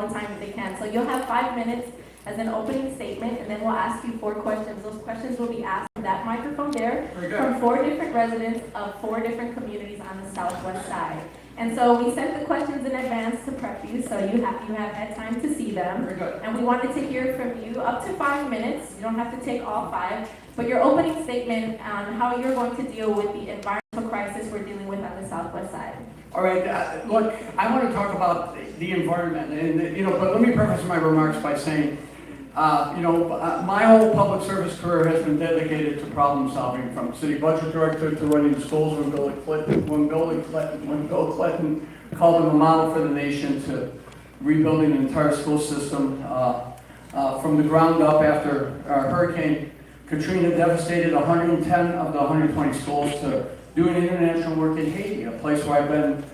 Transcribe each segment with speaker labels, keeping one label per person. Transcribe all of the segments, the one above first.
Speaker 1: all the time that they can. So you'll have 5 minutes as an opening statement, and then we'll ask you 4 questions. Those questions will be asked from that microphone there from 4 different residents of 4 different communities on the southwest side. And so we sent the questions in advance to prep you, so you have had time to see them.
Speaker 2: Very good.
Speaker 1: And we wanted to hear from you up to 5 minutes. You don't have to take all 5, but your opening statement on how you're going to deal with the environmental crisis we're dealing with on the southwest side.
Speaker 2: All right, look, I want to talk about the environment, and but let me preface my remarks by saying, my whole public service career has been dedicated to problem solving, from city budget director to running schools when Bill Clinton called him a model for the nation, to rebuilding the entire school system from the ground up after Hurricane Katrina devastated 110 of the 120 schools, to doing international work in Haiti, a place where I've been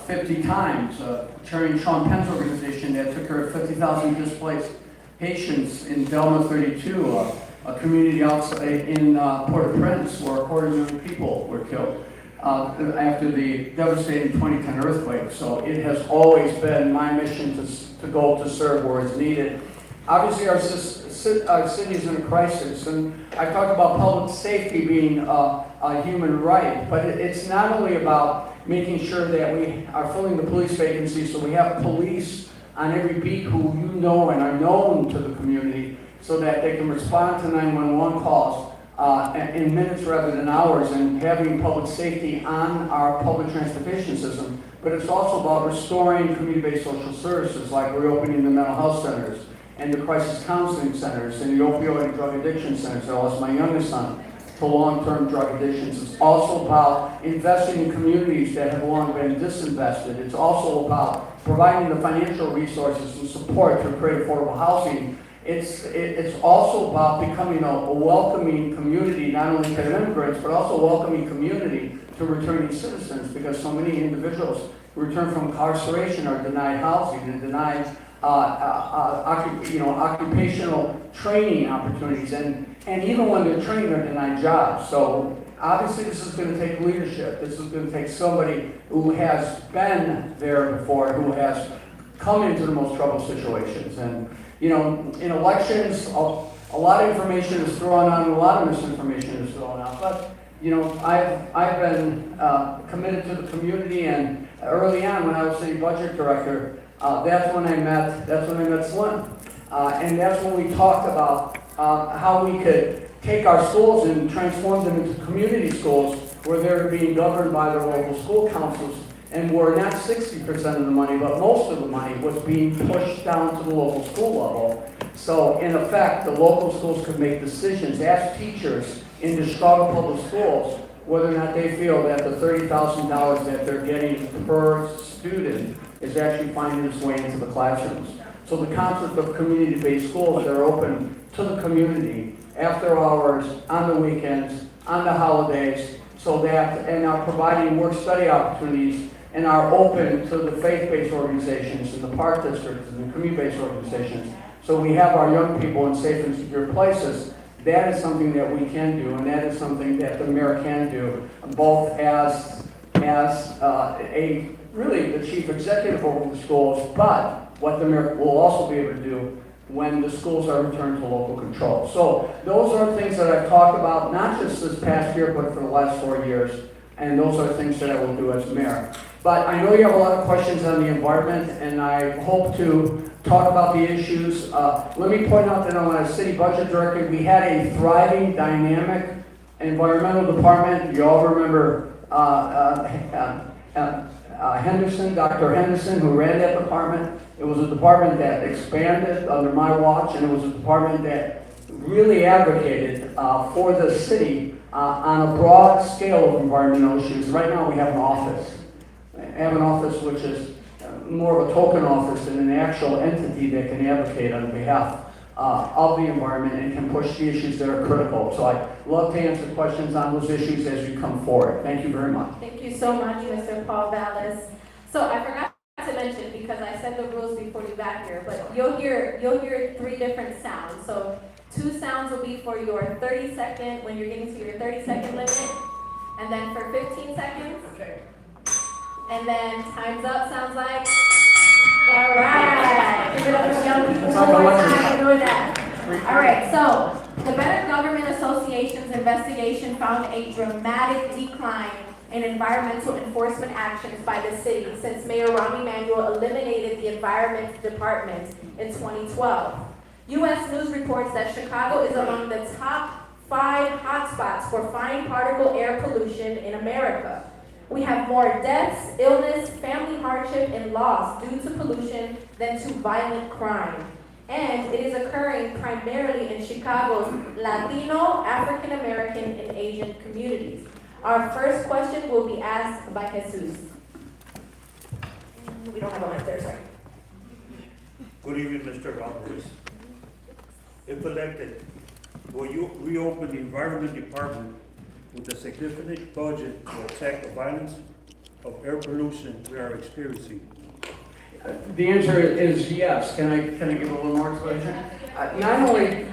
Speaker 2: 50 times, chairing Sean Penn's organization that took care of 50,000 displaced Haitians in Delma 32, a community outside in Port-au-Prince where 250,000 people were killed after the devastating 2010 earthquake. So it has always been my mission to go to serve where it's needed. Obviously, our city is in a crisis, and I've talked about public safety being a human right, but it's not only about making sure that we are filling the police vacancies, so we have police on every beat who you know and are known to the community, so that they can respond to 911 calls in minutes rather than hours, and having public safety on our public transportation system. But it's also about restoring community-based social services, like reopening the mental health centers and the crisis counseling centers and the opioid and drug addiction centers. I lost my youngest son to long-term drug addictions. It's also about investing in communities that have long been disinvested. It's also about providing the financial resources and support to create affordable housing. It's also about becoming a welcoming community, not only to immigrants, but also a welcoming community to returning citizens, because so many individuals who return from incarceration are denied housing and denied occupational training opportunities, and even when they're trained, they're denied jobs. So obviously this is going to take leadership. This is going to take somebody who has been there before, who has come into the most troubled situations. And in elections, a lot of information is thrown out, and a lot of misinformation is thrown out. But I've been committed to the community, and early on when I was city budget director, that's when I met Slim, and that's when we talked about how we could take our schools and transform them into community schools where they're being governed by their local school councils, and where not 60% of the money, but most of the money was being pushed down to the local school level. So in effect, the local schools could make decisions as teachers in the Chicago public schools whether or not they feel that the $30,000 that they're getting per student is actually finding its way into the classrooms. So the concept of community-based schools that are open to the community after hours, on the weekends, on the holidays, and are providing work-study opportunities, and are open to the faith-based organizations and the park districts and the community-based organizations. So we have our young people in safe and secure places. That is something that we can do, and that is something that the mayor can do, both as really the chief executive over the schools, but what the mayor will also be able to do when the schools are returned to local control. So those are things that I've talked about, not just this past year, but for the last 4 years, and those are things that I will do as mayor. But I know you have a lot of questions on the environment, and I hope to talk about the issues. Let me point out that when I was city budget director, we had a thriving, dynamic environmental department. You all remember Henderson, Dr. Henderson, who ran that department. It was a department that expanded under my watch, and it was a department that really advocated for the city on a broad scale of environmental issues. Right now we have an office. I have an office which is more of a token office than an actual entity that can advocate on behalf of the environment and can push the issues that are critical. So I'd love to answer questions on those issues as you come forward. Thank you very much.
Speaker 1: Thank you so much, Mr. Paul Vallis. So I forgot to mention, because I said the rules before you got here, but you'll hear 3 different sounds. So 2 sounds will be for your 30-second, when you're getting to your 30-second limit, and then for 15 seconds.
Speaker 2: Okay.
Speaker 1: And then time's up sounds like. All right. All right, so the Better Government Association's investigation found a dramatic decline in environmental enforcement actions by the city since Mayor Rahm Emanuel eliminated the Environment Department in 2012. U.S. News reports that Chicago is among the top 5 hotspots for fine particle air pollution in America. We have more deaths, illness, family hardship, and loss due to pollution than to violent crime. And it is occurring primarily in Chicago's Latino, African American, and Asian communities. Our first question will be asked by Jesus. We don't have a mic there, sorry.
Speaker 3: Good evening, Mr. Alvarez. If elected, will you reopen the Environment Department with a significant budget to attack the violence of air pollution we are experiencing?
Speaker 2: The answer is yes. Can I give a little more explanation? Not only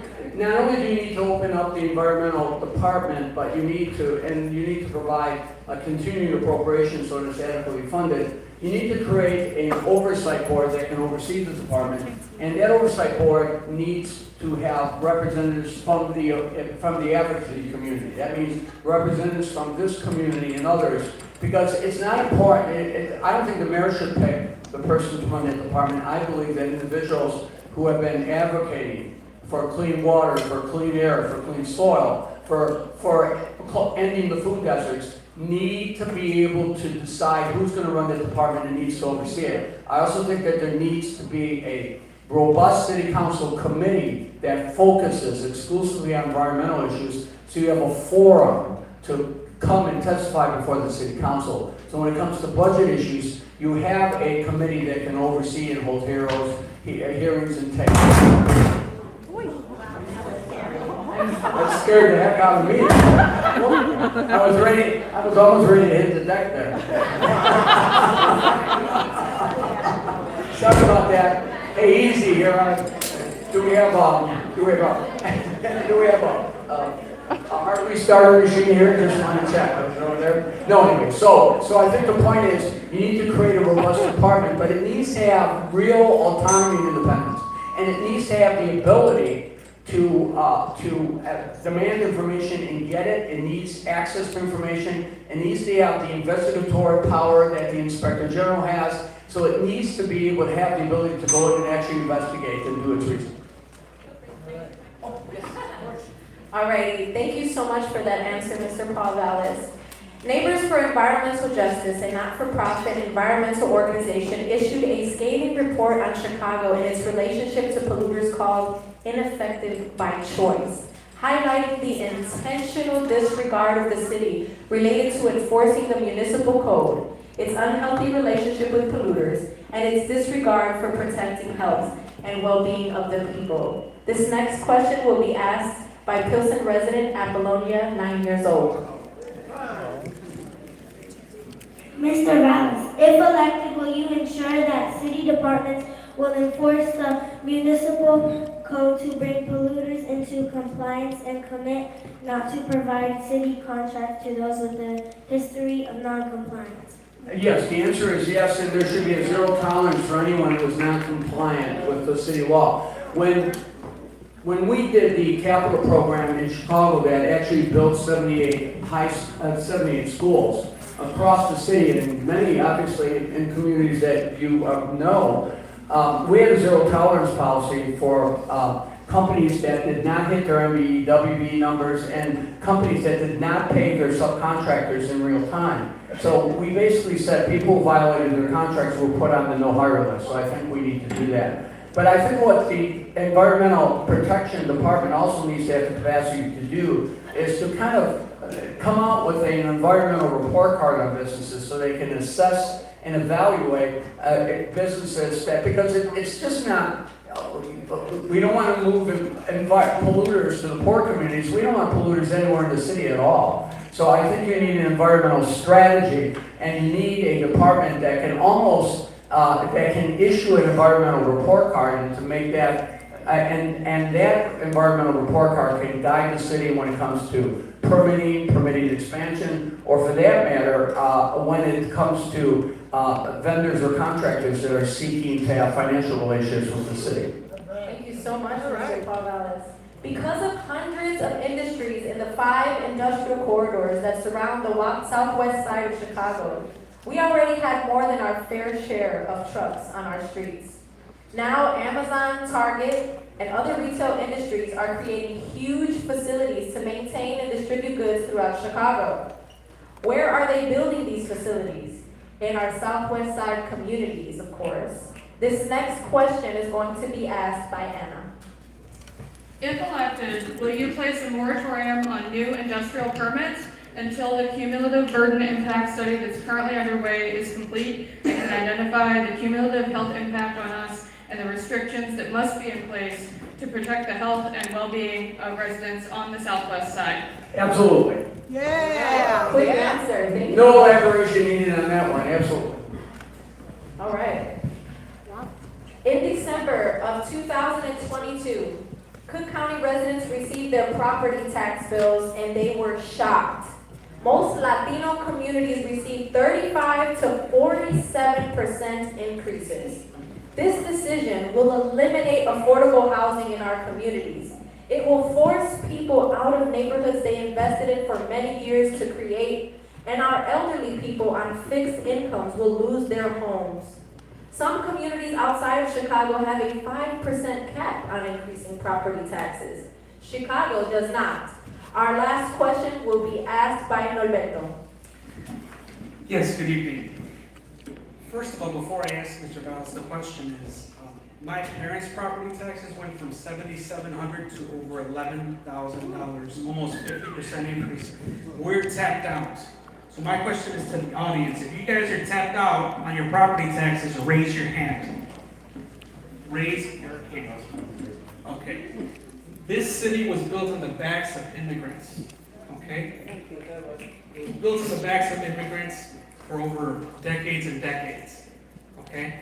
Speaker 2: do you need to open up the environmental department, but you need to provide a continuing appropriation so that it's adequately funded. You need to create an oversight board that can oversee the department, and that oversight board needs to have representatives from the advocacy community. That means representatives from this community and others, because it's not important. I don't think the mayor should pick the person to run that department. I believe that individuals who have been advocating for clean water, for clean air, for clean soil, for ending the food deserts, need to be able to decide who's going to run the department and needs to oversee it. I also think that there needs to be a robust city council committee that focuses exclusively on environmental issues, so you have a forum to come and testify before the city council. So when it comes to budget issues, you have a committee that can oversee and hold hearings and take. That scared the heck out of me. I was almost ready to hit the deck there. Sorry about that. Hey, easy here. Do we have a heart restarter machine here? Just want to check. Over there. No, anyway. So I think the point is you need to create a robust department, but it needs to have real autonomy and independence, and it needs to have the ability to demand information and get it. It needs access to information. It needs to have the investigatory power that the Inspector General has. So it needs to be able to have the ability to go in and actually investigate and do its research.
Speaker 1: Alrighty, thank you so much for that answer, Mr. Paul Vallis. Neighbors for Environmental Justice, a not-for-profit environmental organization, issued a scathing report on Chicago and its relationship to polluters called Ineffective by Choice, highlighting the intentional disregard of the city related to enforcing the municipal code, its unhealthy relationship with polluters, and its disregard for protecting health and well-being of the people. This next question will be asked by Pilsen resident Apollonia, 9 years old.
Speaker 4: Mr. Vallis, if elected, will you ensure that city departments will enforce the municipal code to bring polluters into compliance and commit not to provide city contracts to those with a history of non-compliance?
Speaker 2: Yes, the answer is yes, and there should be a zero tolerance for anyone who is not compliant with the city law. When we did the capital program in Chicago that actually built 78 schools across the city, and many obviously in communities that you know, we had a zero tolerance policy for companies that did not hit their MBE, WB numbers, and companies that did not pay their subcontractors in real time. So we basically said people who violated their contracts were put on the no hire list. So I think we need to do that. But I think what the Environmental Protection Department also needs to have the capacity to do is to kind of come out with an environmental report card on businesses so they can assess and evaluate businesses that, because it's just not, we don't want to move polluters to the poor communities. We don't want polluters anywhere in the city at all. So I think you need an environmental strategy, and you need a department that can almost that can issue an environmental report card, and to make that, and that environmental report card can guide the city when it comes to permitting expansion, or for that matter, when it comes to vendors or contractors that are seeking to have financial relationships with the city.
Speaker 1: Thank you so much, Mr. Paul Vallis. Because of hundreds of industries in the 5 industrial corridors that surround the southwest side of Chicago, we already had more than our fair share of trucks on our streets. Now, Amazon, Target, and other retail industries are creating huge facilities to maintain and distribute goods throughout Chicago. Where are they building these facilities? In our southwest side communities, of course. This next question is going to be asked by Anna.
Speaker 5: If elected, will you place a moratorium on new industrial permits until the cumulative burden impact study that's currently underway is complete and can identify the cumulative health impact on us and the restrictions that must be in place to protect the health and well-being of residents on the southwest side?
Speaker 2: Absolutely.
Speaker 1: Quick answer, thank you.
Speaker 2: No elaboration needed on that one, absolutely.
Speaker 1: All right. In December of 2022, Cook County residents received their property tax bills and they were shocked. Most Latino communities received 35 to 47% increases. This decision will eliminate affordable housing in our communities. It will force people out of neighborhoods they invested in for many years to create, and our elderly people on fixed incomes will lose their homes. Some communities outside of Chicago have a 5% cap on increasing property taxes. Chicago does not. Our last question will be asked by Norberto.
Speaker 6: Yes, good evening. First of all, before I ask Mr. Valles, the question is, my parents' property taxes went from $7,700 to over $11,000, almost 50% increase. We're tapped out. So my question is to the audience, if you guys are tapped out on your property taxes, raise your hand. Raise your hand. Okay. This city was built on the backs of immigrants. Okay? It was built on the backs of immigrants for over decades and decades. Okay?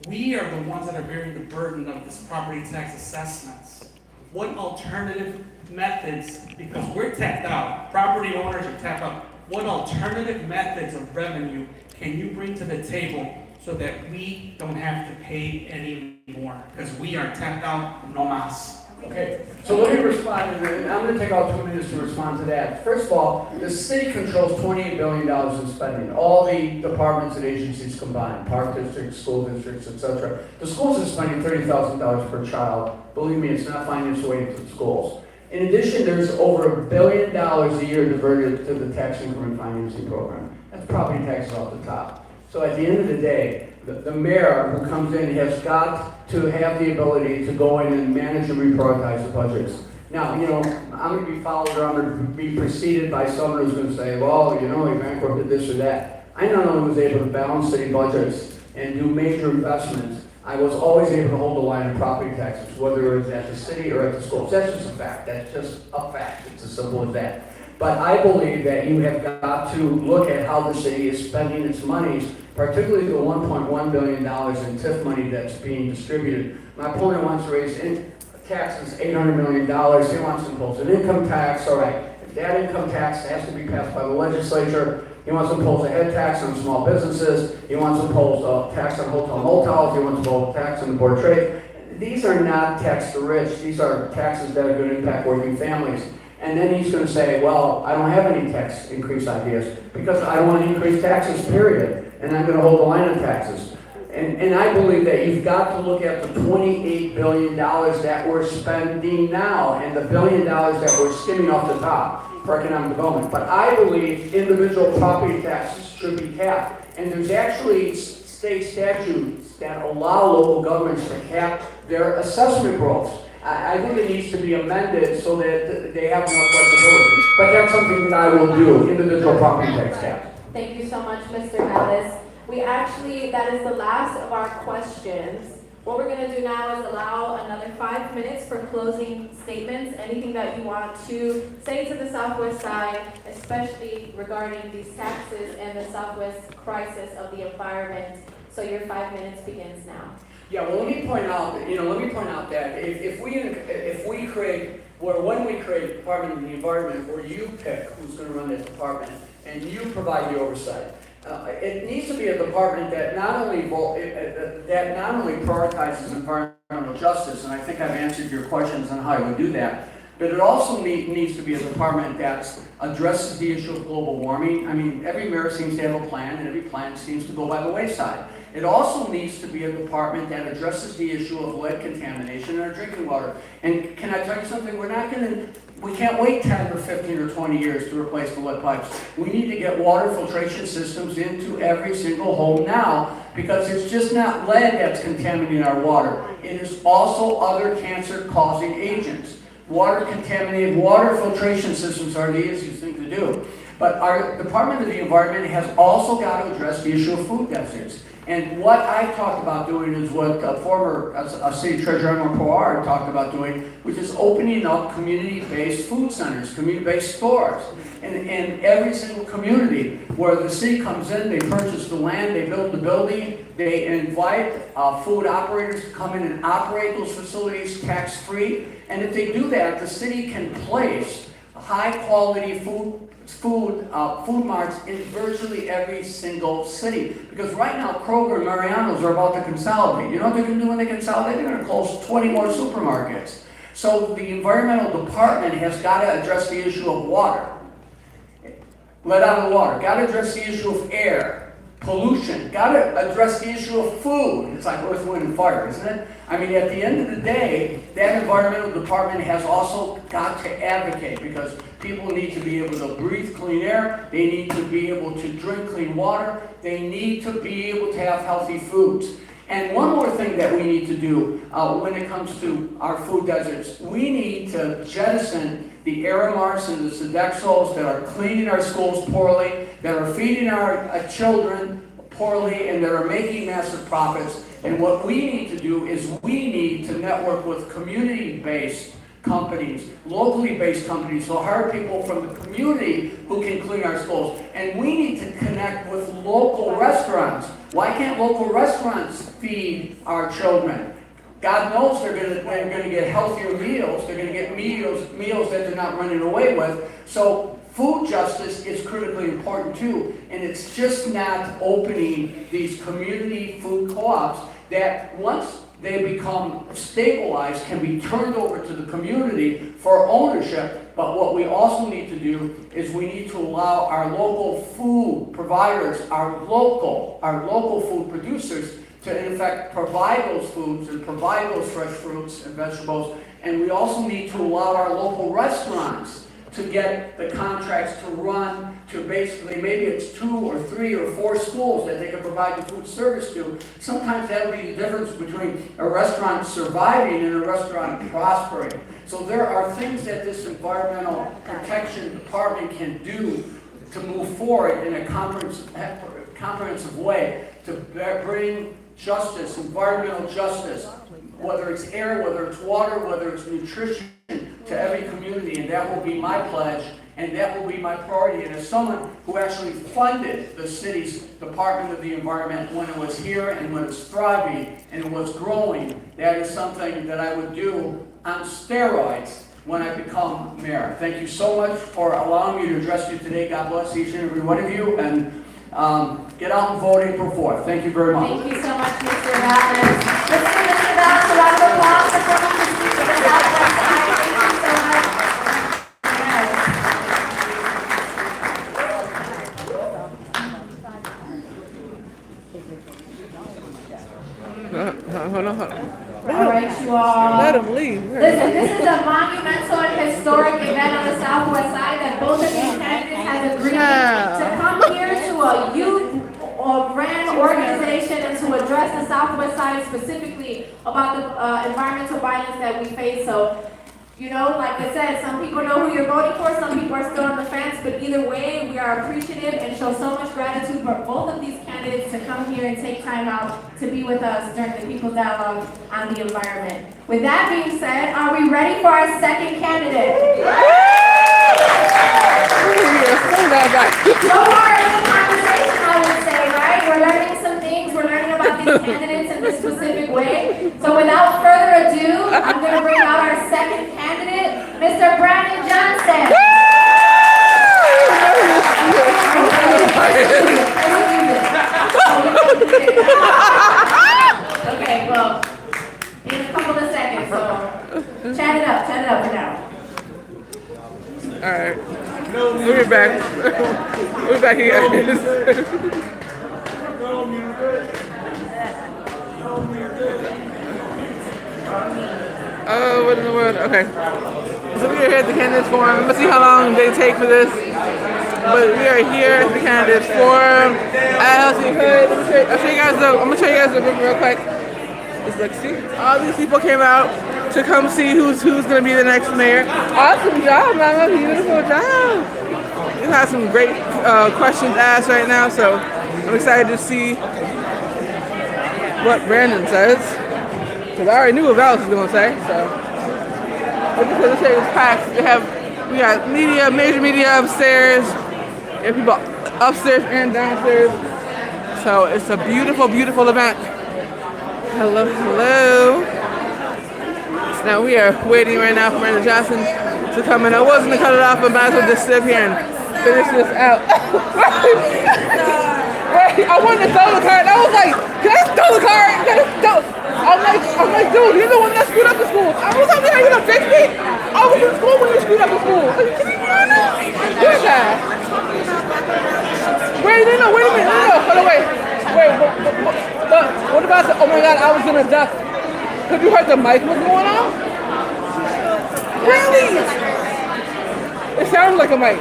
Speaker 6: We are the ones that are bearing the burden of this property tax assessments. What alternative methods, because we're tapped out, property owners are tapped out, what alternative methods of revenue can you bring to the table so that we don't have to pay any more? Because we are tapped out, no mas.
Speaker 2: Okay, so let me respond, and I'm going to take all 2 minutes to respond to that. First of all, the city controls $28 billion in spending, all the departments and agencies combined, park districts, school districts, etc. The schools are spending $30,000 per child. Believe me, it's not finding its way into the schools. In addition, there's over $1 billion a year diverted to the tax increment financing program. That's property taxes off the top. So at the end of the day, the mayor who comes in has got to have the ability to go in and manage and reprioritize the budgets. Now, you know, I'm going to be followed or I'm going to be preceded by someone who's going to say, well, you know, he bankrupted this or that. I not only was able to balance city budgets and do major investments, I was always able to hold the line on property taxes, whether it was at the city or at the schools. That's just a fact. That's just a fact. It's as simple as that. But I believe that you have got to look at how the city is spending its monies, particularly the $1.1 billion in TIF money that's being distributed. My opponent wants to raise taxes $800 million. He wants to impose an income tax. All right, if that income tax has to be passed by the legislature, he wants to impose a head tax on small businesses. He wants to impose a tax on hotel motels. He wants to impose a tax on the board of trade. These are not tax the rich. These are taxes that are going to impact working families. And then he's going to say, well, I don't have any tax increase ideas because I don't want to increase taxes, period. And I'm going to hold the line on taxes. And I believe that you've got to look at the $28 billion that we're spending now and the $1 billion that we're skimming off the top for economic development. But I believe individual property taxes should be capped. And there's actually state statutes that allow local governments to cap their assessment growth. I think it needs to be amended so that they have more flexibility. But that's something that I will do, individual property tax cap.
Speaker 1: Thank you so much, Mr. Ellis. That is the last of our questions. What we're going to do now is allow another 5 minutes for closing statements, anything that you want to say to the Southwest side, especially regarding these taxes and the Southwest crisis of the environment. So your 5 minutes begins now.
Speaker 2: Yeah, well, let me point out that if we create, or when we create Department of the Environment, where you pick who's going to run that department, and you provide the oversight, it needs to be a department that not only prioritizes environmental environmental justice, and I think I've answered your questions on how I would do that. But it also needs to be a department that addresses the issue of global warming. I mean, every mayor seems to have a plan, and every plan seems to go by the wayside. It also needs to be a department that addresses the issue of lead contamination in our drinking water. And can I tell you something? We can't wait 10 or 15 or 20 years to replace the lead pipes. We need to get water filtration systems into every single home now, because it's just not lead that's contaminating our water. It is also other cancer-causing agents. Water-contaminated water filtration systems are the easiest thing to do. But our Department of the Environment has also got to address the issue of food deserts. And what I've talked about doing is what former City Treasurer Emma Powar talked about doing, which is opening up community-based food centers, community-based stores. In every single community where the city comes in, they purchase the land, they build the building, they invite food operators to come in and operate those facilities tax-free. And if they do that, the city can place high-quality food marts in virtually every single city. Because right now, Kroger and Mariano's are about to consolidate. You know what they're going to do when they consolidate? They're going to close 20 more supermarkets. So the environmental department has got to address the issue of water. Let out of water. Got to address the issue of air, pollution. Got to address the issue of food. It's like earth, wind, and fire, isn't it? I mean, at the end of the day, that environmental department has also got to advocate, because people need to be able to breathe clean air. They need to be able to drink clean water. They need to be able to have healthy foods. And one more thing that we need to do when it comes to our food deserts, we need to jettison the Aramars and the Sodexos that are cleaning our schools poorly, that are feeding our children poorly, and that are making massive profits. And what we need to do is we need to network with community-based companies, locally based companies, so hire people from the community who can clean our schools. And we need to connect with local restaurants. Why can't local restaurants feed our children? God knows they're going to get healthier meals. They're going to get meals that they're not running away with. So food justice is critically important too. And it's just not opening these community food co-ops that once they become stabilized can be turned over to the community for ownership. But what we also need to do is we need to allow our local food providers, our local food producers, to in effect provide those foods and provide those fresh fruits and vegetables. And we also need to allow our local restaurants to get the contracts to run to basically, maybe it's 2 or 3 or 4 schools that they can provide the food service to. Sometimes that'll be the difference between a restaurant surviving and a restaurant prospering. So there are things that this environmental protection department can do to move forward in a comprehensive way to bring justice, environmental justice, whether it's air, whether it's water, whether it's nutrition, to every community. And that will be my pledge, and that will be my priority. And as someone who actually funded the city's Department of the Environment when it was here and when it's thriving and it was growing, that is something that I would do on steroids when I become mayor. Thank you so much for allowing me to address you today. God bless each and every one of you, and get out and vote April 4th. Thank you very much.
Speaker 1: Thank you so much, Mr. Valens. Mr. Valens, a round of applause for coming to speak to the Southwest side. Thank you so much.
Speaker 7: Hold on.
Speaker 1: All right, you all.
Speaker 7: Let him leave.
Speaker 1: Listen, this is a monumental and historic event on the Southwest side that both of these candidates have agreed to come here to a youth or brand organization and to address the Southwest side specifically about the environmental violence that we face. So, you know, like I said, some people know who you're voting for, some people are still on the fence, but either way, we are appreciative and show so much gratitude for both of these candidates to come here and take time out to be with us during the People's Dialogue on the environment. With that being said, are we ready for our second candidate? So far in the conversation, I would say, right? We're learning some things, we're learning about these candidates in this specific way. So without further ado, I'm going to bring out our second candidate, Mr. Brandon Johnson. Okay, well, in a couple Chat it up for now.
Speaker 7: All right. We'll be back. We'll be back again. Oh, what in the world? Okay. So we are here at the candidates forum. Let's see how long they take for this. But we are here at the candidates forum. As you heard, I'm gonna show you guys the room real quick. Just like, see, all these people came out to come see who's gonna be the next mayor. Awesome job, Mama. Beautiful job. We have some great questions asked right now, so I'm excited to see what Brandon says. Because I already knew what Val was gonna say, so. But because this area is packed, we got media, major media upstairs. We have people upstairs and downstairs. So it's a beautiful, beautiful event. Hello, hello. So now we are waiting right now for Brandon Johnson to come in. I was gonna cut it off, but might as well just sit here and finish this out. Right, I wanted to throw the card. I was like, can I throw the card? I'm like, dude, you're the one that screwed up the school. I was like, are you gonna fix me? I was in school when you screwed up the school. Are you kidding me right now? Where's that? Wait a minute, hold on, wait. But what about the, oh my God, I was gonna duck. Because you heard the mic was going on? Really? It sounded like a mic,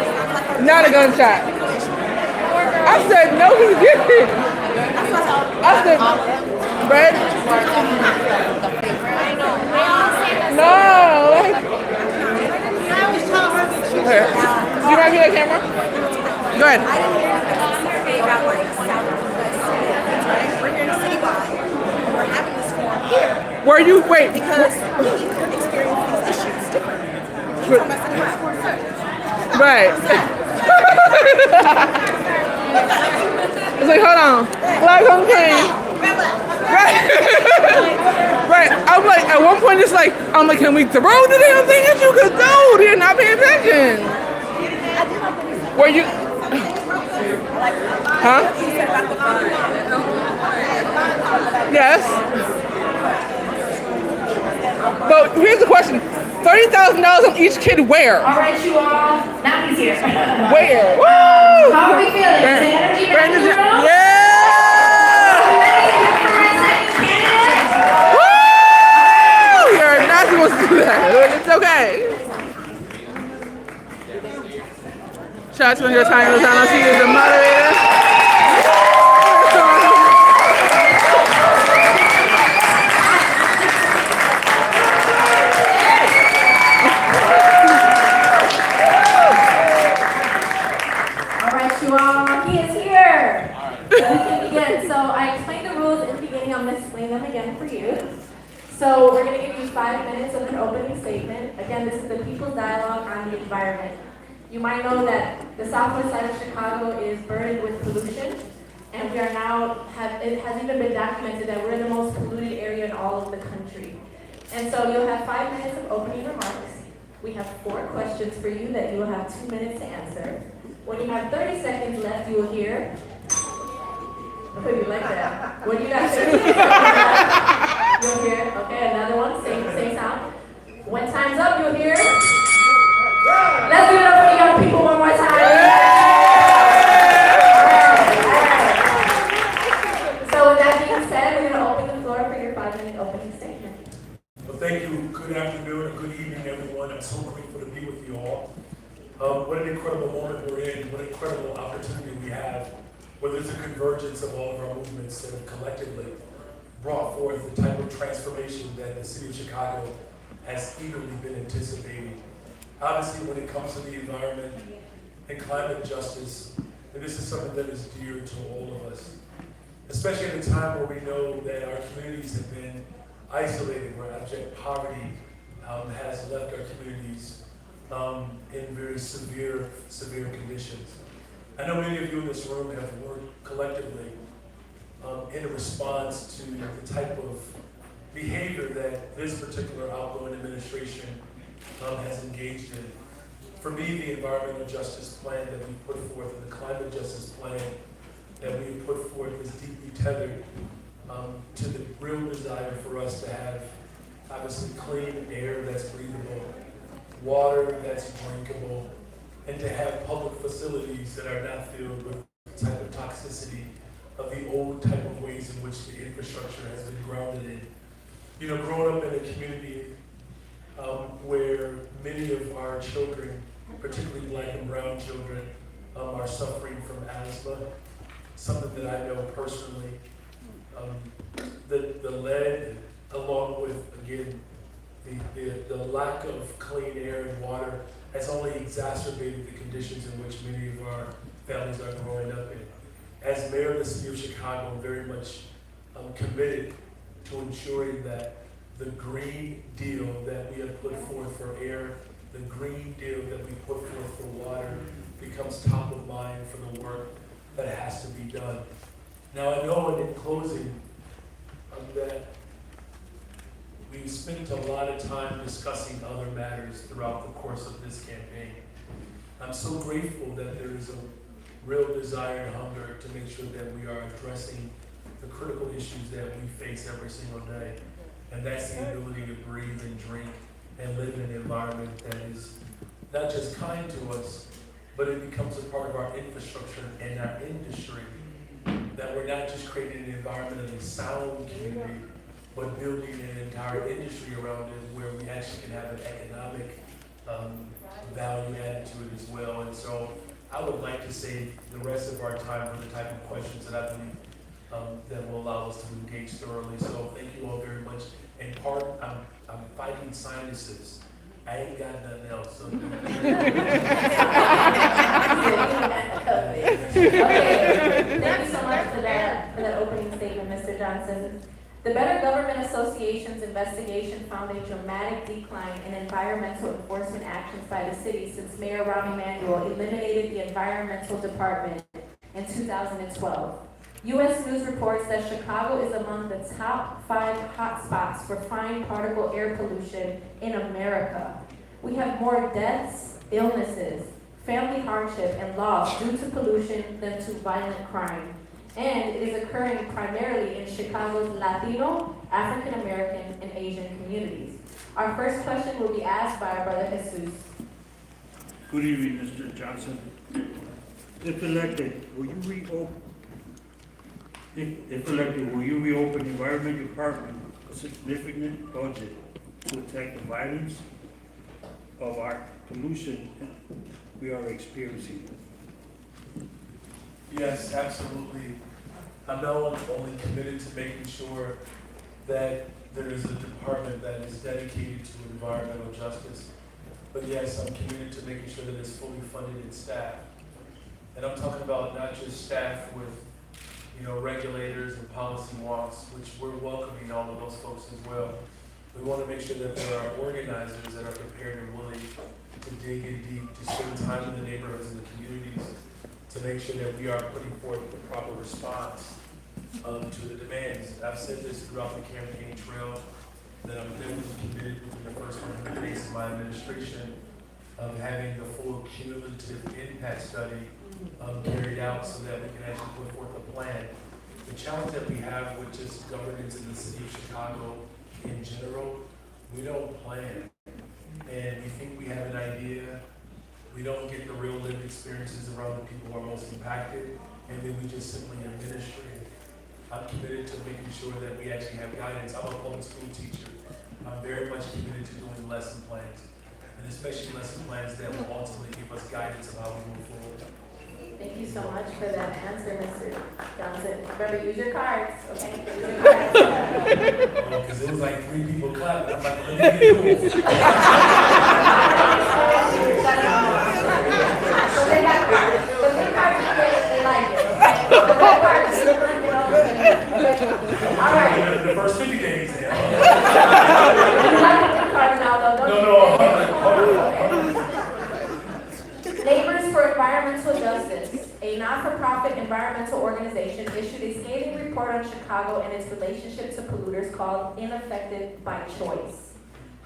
Speaker 7: not a gunshot. I said, no, he didn't. I said, Brad? No. Here. You want to be the camera? Go ahead.
Speaker 8: I didn't hear the survey about like Southwest. We're here in Citywide. We're having this forum here.
Speaker 7: Where you, wait.
Speaker 8: Because we experience these issues differently. From us and her.
Speaker 7: Right. It's like, hold on. Black home king. Right. Right. I'm like, at one point it's like, I'm like, can we throw the damn thing at you? Because no, they're not paying attention. Were you? Huh? Yes. But here's the question. $30,000 on each kid where?
Speaker 1: All right, you all. Now he's here.
Speaker 7: Where? Woo!
Speaker 1: How are we feeling? Is the energy back in the room?
Speaker 7: Yeah! Woo! You're not supposed to do that. It's okay. Shout out to Andrea Tanya Lozano. She is the moderator.
Speaker 1: He is here. So we can begin. So I explained the rules in the beginning. I'm going to explain them again for you. So we're going to give you 5 minutes of an opening statement. Again, this is the People's Dialogue on the Environment. You might know that the southwest side of Chicago is burdened with pollution, and we are now, it has even been documented that we're the most polluted area in all of the country. And so you'll have 5 minutes of opening remarks. We have 4 questions for you that you will have 2 minutes to answer. When you have 30 seconds left, you will hear. Okay, you like that. When you got 30 seconds left, you'll hear. Okay, another one, same sound. When time's up, you'll hear. Let's give it up for the young people one more time. So with that being said, we're going to open the floor for your 5-minute opening statement.
Speaker 9: Well, thank you. Good afternoon and good evening, everyone. I'm so grateful to be with you all. What an incredible moment we're in. What an incredible opportunity we have, where there's a convergence of all of our movements that have collectively brought forth the type of transformation that the city of Chicago has eagerly been anticipating. Obviously, when it comes to the environment and climate justice, and this is something that is dear to all of us, especially at a time where we know that our communities have been isolated, where abject poverty has left our communities in very severe conditions. I know many of you in this room have worked collectively in response to the type of behavior that this particular outgoing administration has engaged in. For me, the environmental justice plan that we put forth and the climate justice plan that we put forth is deeply tethered to the real desire for us to have obviously clean air that's breathable, water that's drinkable, and to have public facilities that are not filled with the type of toxicity of the old type of ways in which the infrastructure has been grounded in. You know, growing up in a community where many of our children, particularly black and brown children, are suffering from asthma, something that I know personally. The lead, along with, again, the lack of clean air and water has only exacerbated the conditions in which many of our families are growing up in. As mayor of the city of Chicago, I'm very much committed to ensuring that the green deal that we have put forth for air, the green deal that we put forth for water becomes top of mind for the work that has to be done. Now I know in closing that we've spent a lot of time discussing other matters throughout the course of this campaign. I'm so grateful that there is a real desire and hunger to make sure that we are addressing the critical issues that we face every single day. And that's the ability to breathe and drink and live in an environment that is not just kind to us, but it becomes a part of our infrastructure and our industry. That we're not just creating an environmentally sound community, but building an entire industry around it where we actually can have an economic value added to it as well. And so I would like to save the rest of our time for the type of questions that I believe that will allow us to engage thoroughly. So thank you all very much. In part, I'm fighting sinuses. I ain't got nothing else. So
Speaker 1: Okay, thank you so much for that opening statement, Mr. Johnson. The Better Government Association's investigation found a dramatic decline in environmental enforcement actions by the city since Mayor Rahm Emanuel eliminated the environmental department in 2012. U.S. News reports that Chicago is among the top 5 hotspots for fine particle air pollution in America. We have more deaths, illnesses, family hardship, and loss due to pollution than to violent crime. And it is occurring primarily in Chicago's Latino, African American, and Asian communities. Our first question will be asked by our brother Jesus.
Speaker 3: Good evening, Mr. Johnson. If elected, will you reopen the Environment Department a significant budget to attack the violence of our pollution we are experiencing?
Speaker 9: yes, absolutely. I'm not only committed to making sure that there is a department that is dedicated to environmental justice, but yes, I'm committed to making sure that it's fully funded and staffed. And I'm talking about not just staff with, regulators and policy wonks, which we're welcoming all of those folks as well. We want to make sure that there are organizers that are prepared and willing to dig in deep, to spend time in the neighborhoods and the communities, to make sure that we are putting forth the proper response to the demands. I've said this throughout the campaign trail, that I'm definitely committed within the first 100 days of my administration of having the full cumulative impact study carried out so that we can actually put forth a plan. The challenge that we have with just governance in the city of Chicago in general, we don't plan. And we think we have an idea, we don't get the real lived experiences around the people who are most impacted, and then we just simply administer it. I'm committed to making sure that we actually have guidance. I'm a public school teacher. I'm very much committed to doing lesson plans, and especially lesson plans that will ultimately give us guidance of how we move forward.
Speaker 1: Thank you so much for that answer, Mr. Johnson. Remember, use your cards, okay? Use your cards.
Speaker 9: Because it was like 3 people clapping. I'm like, let me get it.
Speaker 1: So they got cards. But their cards, they like it. So their cards, all right.
Speaker 9: The first 50 days, yeah.
Speaker 1: You like the cards now, though, don't you? Neighbors for Environmental Justice, a not-for-profit environmental organization, issued a scathing report on Chicago and its relationship to polluters called Ineffective by Choice,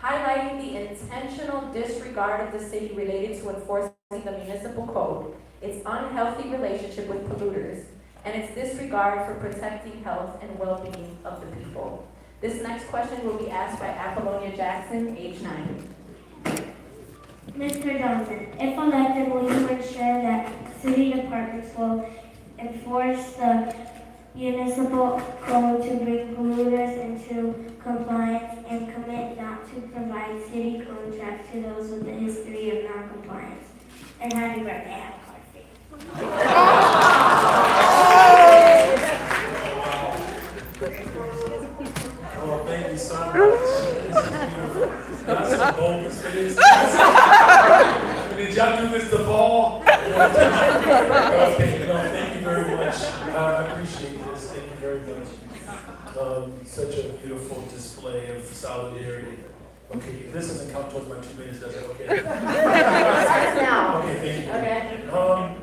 Speaker 1: highlighting the intentional disregard of the city related to enforcing the municipal code, its unhealthy relationship with polluters, and its disregard for protecting health and well-being of the people. This next question will be asked by Apollonia Jackson, age 9.
Speaker 4: Mr. Johnson, if elected, will you ensure that city departments will enforce the municipal code to bring polluters into compliance and commit not to provide city contracts to those with a history of non-compliance? And happy birthday, happy birthday.
Speaker 9: Oh, thank you so much. This is beautiful. That's some boldness for this. Did y'all do this to Paul? Thank you very much. I appreciate this. Thank you very much. Such a beautiful display of solidarity. Okay, this doesn't count towards my 2 minutes, does it? Okay.
Speaker 1: Now.
Speaker 9: Okay, thank you.
Speaker 1: Okay.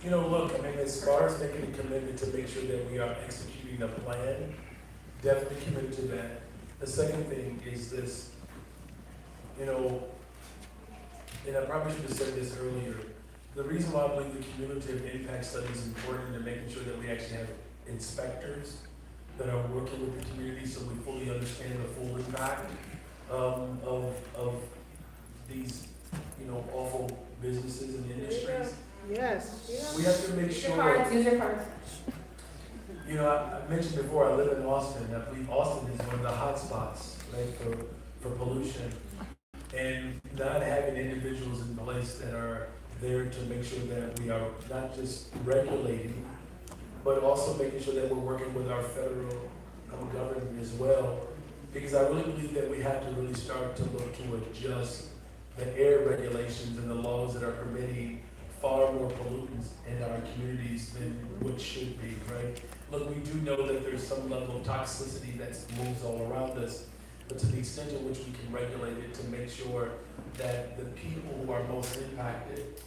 Speaker 9: You know, look, I mean, as far as making a commitment to make sure that we are executing a plan, definitely committed to that. The second thing is this, you know, and I probably should have said this earlier, the reason why I believe the cumulative impact study is important in making sure that we actually have inspectors that are working with the community so we fully understand the full impact of these, you know, awful businesses and industries.
Speaker 7: Yes.
Speaker 9: We have to make
Speaker 1: Use your
Speaker 9: sure.
Speaker 1: cards, use your cards.
Speaker 9: You know, I mentioned before, I live in Austin. I believe Austin is one of the hot spots, right, for pollution. And not having individuals in place that are there to make sure that we are not just regulating, but also making sure that we're working with our federal government as well. Because I really believe that we have to really start to look to adjust the air regulations and the laws that are permitting far more pollutants in our communities than what should be, right? Look, we do know that there's some level of toxicity that moves all around us, but to the extent to which we can regulate it to make sure that the people who are most impacted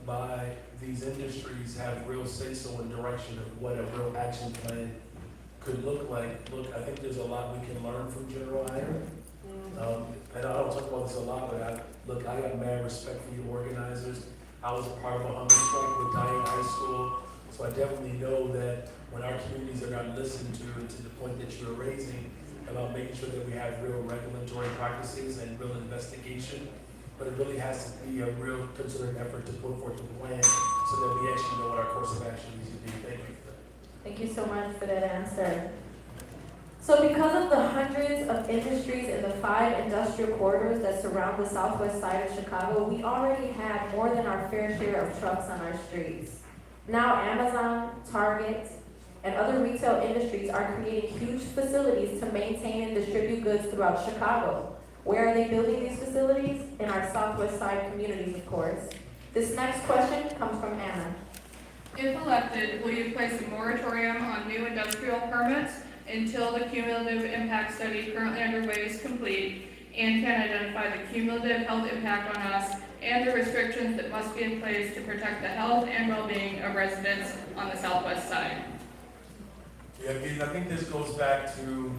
Speaker 9: by these industries have real say-so in direction of what a real action plan could look like. Look, I think there's a lot we can learn from General Iron. And I don't talk about this a lot, but I got mad respect for you organizers. I was a part of a hunger strike with Dying High School, so I definitely know that when our communities are not listened to the point that you're raising about making sure that we have real regulatory practices and real investigation, but it really has to be a real concerted effort to put forth a plan so that we actually know what our course of action needs to be. Thank you for that.
Speaker 1: Thank you so much for that answer. So because of the hundreds of industries in the 5 industrial corridors that surround the southwest side of Chicago, we already have more than our fair share of trucks on our streets. Now Amazon, Target, and other retail industries are creating huge facilities to maintain and distribute goods throughout Chicago. Where are they building these facilities? In our southwest side communities, of course. This next question comes from Anna.
Speaker 5: If elected, will you place a moratorium on new industrial permits until the cumulative impact study currently underway is complete and can identify the cumulative health impact on us and the restrictions that must be in place to protect the health and well-being of residents on the southwest side?
Speaker 9: Yeah, again, I think this goes back to,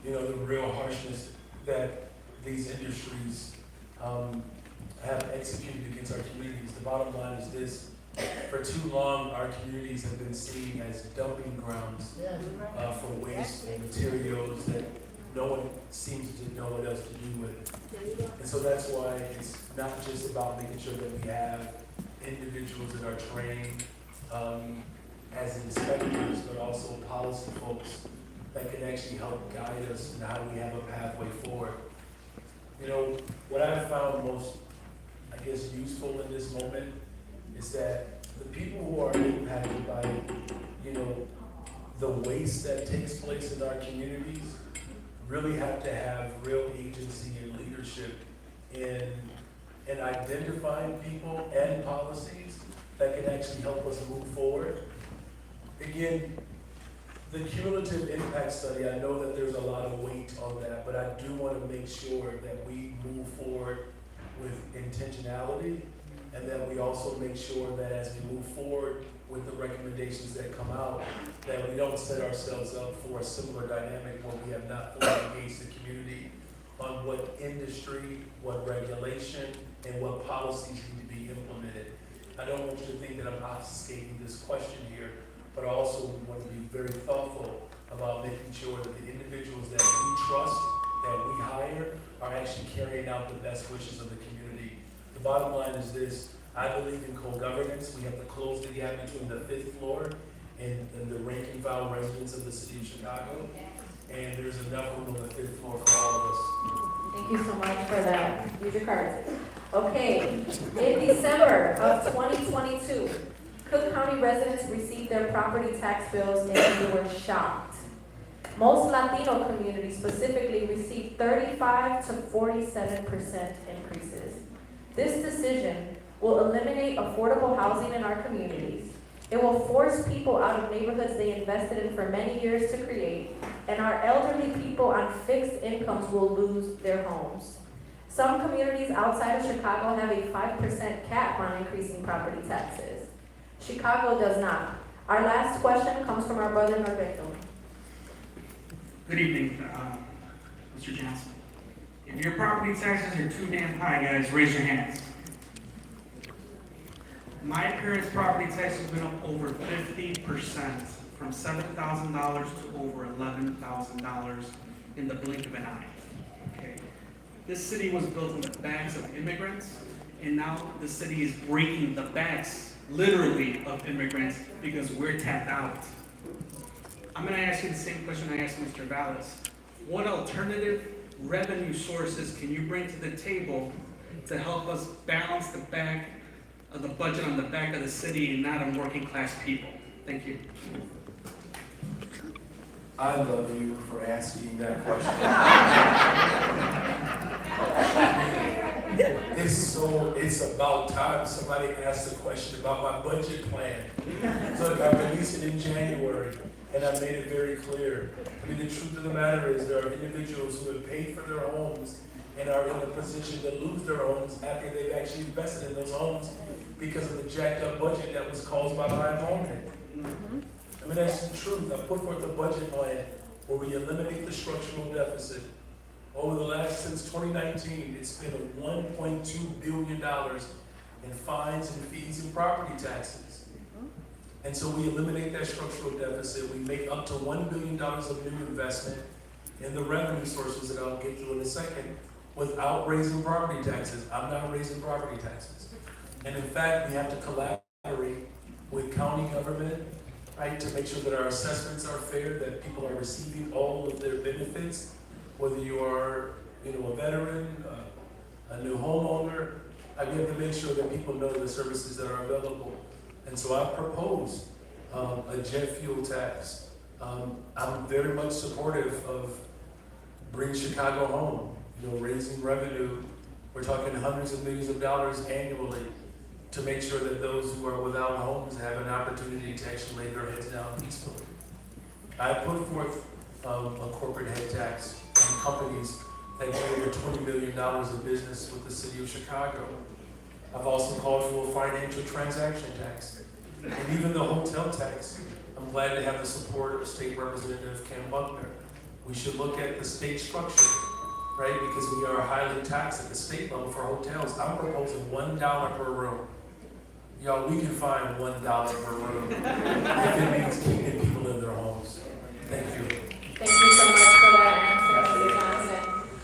Speaker 9: you know, the real harshness that these industries have executed against our communities. The bottom line is this: for too long, our communities have been seen as dumping grounds for waste and materials that no one seems to know what else to do with. And so that's why it's not just about making sure that we have individuals that are trained as inspectors, but also policy folks that can actually help guide us in how we have a pathway forward. You know, what I've found most, I guess, useful in this moment is that the people who are impacted by, you know, the waste that takes place in our communities really have to have real agency and leadership in identifying people and policies that can actually help us move forward. Again, the cumulative impact study, I know that there's a lot of weight on that, but I do want to make sure that we move forward with intentionality, and that we also make sure that as we move forward with the recommendations that come out, that we don't set ourselves up for a similar dynamic where we have not fully engaged the community on what industry, what regulation, and what policies need to be implemented. I don't want you to think that I'm obfuscating this question here, but I also want to be very thoughtful about making sure that the individuals that we trust, that we hire, are actually carrying out the best wishes of the community. The bottom line is this: I believe in co-governance. We have to close the gap between the 5th floor and the rank and file residents of the city of Chicago. And there's enough room on the 5th floor for all of us.
Speaker 1: Thank you so much for that. Use your cards. Okay, in December of 2022, Cook County residents received their property tax bills and they were shocked. Most Latino communities specifically received 35 to 47% increases. This decision will eliminate affordable housing in our communities. It will force people out of neighborhoods they invested in for many years to create, and our elderly people on fixed incomes will lose their homes. Some communities outside of Chicago have a 5% cap on increasing property taxes. Chicago does not. Our last question comes from our brother Norberto.
Speaker 6: Good evening, Mr. Johnson. If your property taxes are too damn high, guys, raise your hands. My parents' property taxes went up over 50%, from $7,000 to over $11,000 in the blink of an eye. Okay. This city was built on the backs of immigrants, and now the city is breaking the backs, literally, of immigrants because we're tapped out. I'm going to ask you the same question I asked Mr. Vallis. What alternative revenue sources can you bring to the table to help us balance the back of the budget on the back of the city and not on working class people? Thank you.
Speaker 9: I love you for asking that question. It's about time somebody asked a question about my budget plan. Look, I released it in January, and I made it very clear. I mean, the truth of the matter is there are individuals who have paid for their homes and are in a position to lose their homes after they've actually invested in those homes because of the jacked up budget that was caused by high enrollment. I mean, that's the truth. I put forth a budget plan where we eliminate the structural deficit. Over the last, since 2019, it's been $1.2 billion in fines and fees and property taxes. And so we eliminate that structural deficit. We make up to $1 billion of new investment in the revenue sources that I'll get to in a second without raising property taxes. I'm not raising property taxes. And in fact, we have to collaborate with county government, right, to make sure that our assessments are fair, that people are receiving all of their benefits, whether you are, a veteran, a new homeowner. We have to make sure that people know the services that are available. And so I propose a jet fuel tax. I'm very much supportive of bringing Chicago home, raising revenue. We're talking hundreds of millions of dollars annually to make sure that those who are without homes have an opportunity to actually lay their heads down peacefully. I put forth a corporate head tax on companies that get over $20 million of business with the city of Chicago. I've also called for a financial transaction tax. And even the hotel tax, I'm glad to have the support of State Representative Ken Buckner. We should look at the state structure, right? Because we are highly taxed at the state level for hotels. I'm proposing $1 per room. Y'all, we can find $1 per room if it means keeping people in their homes. Thank you.
Speaker 1: Thank you so much for that answer, Mr. Johnson.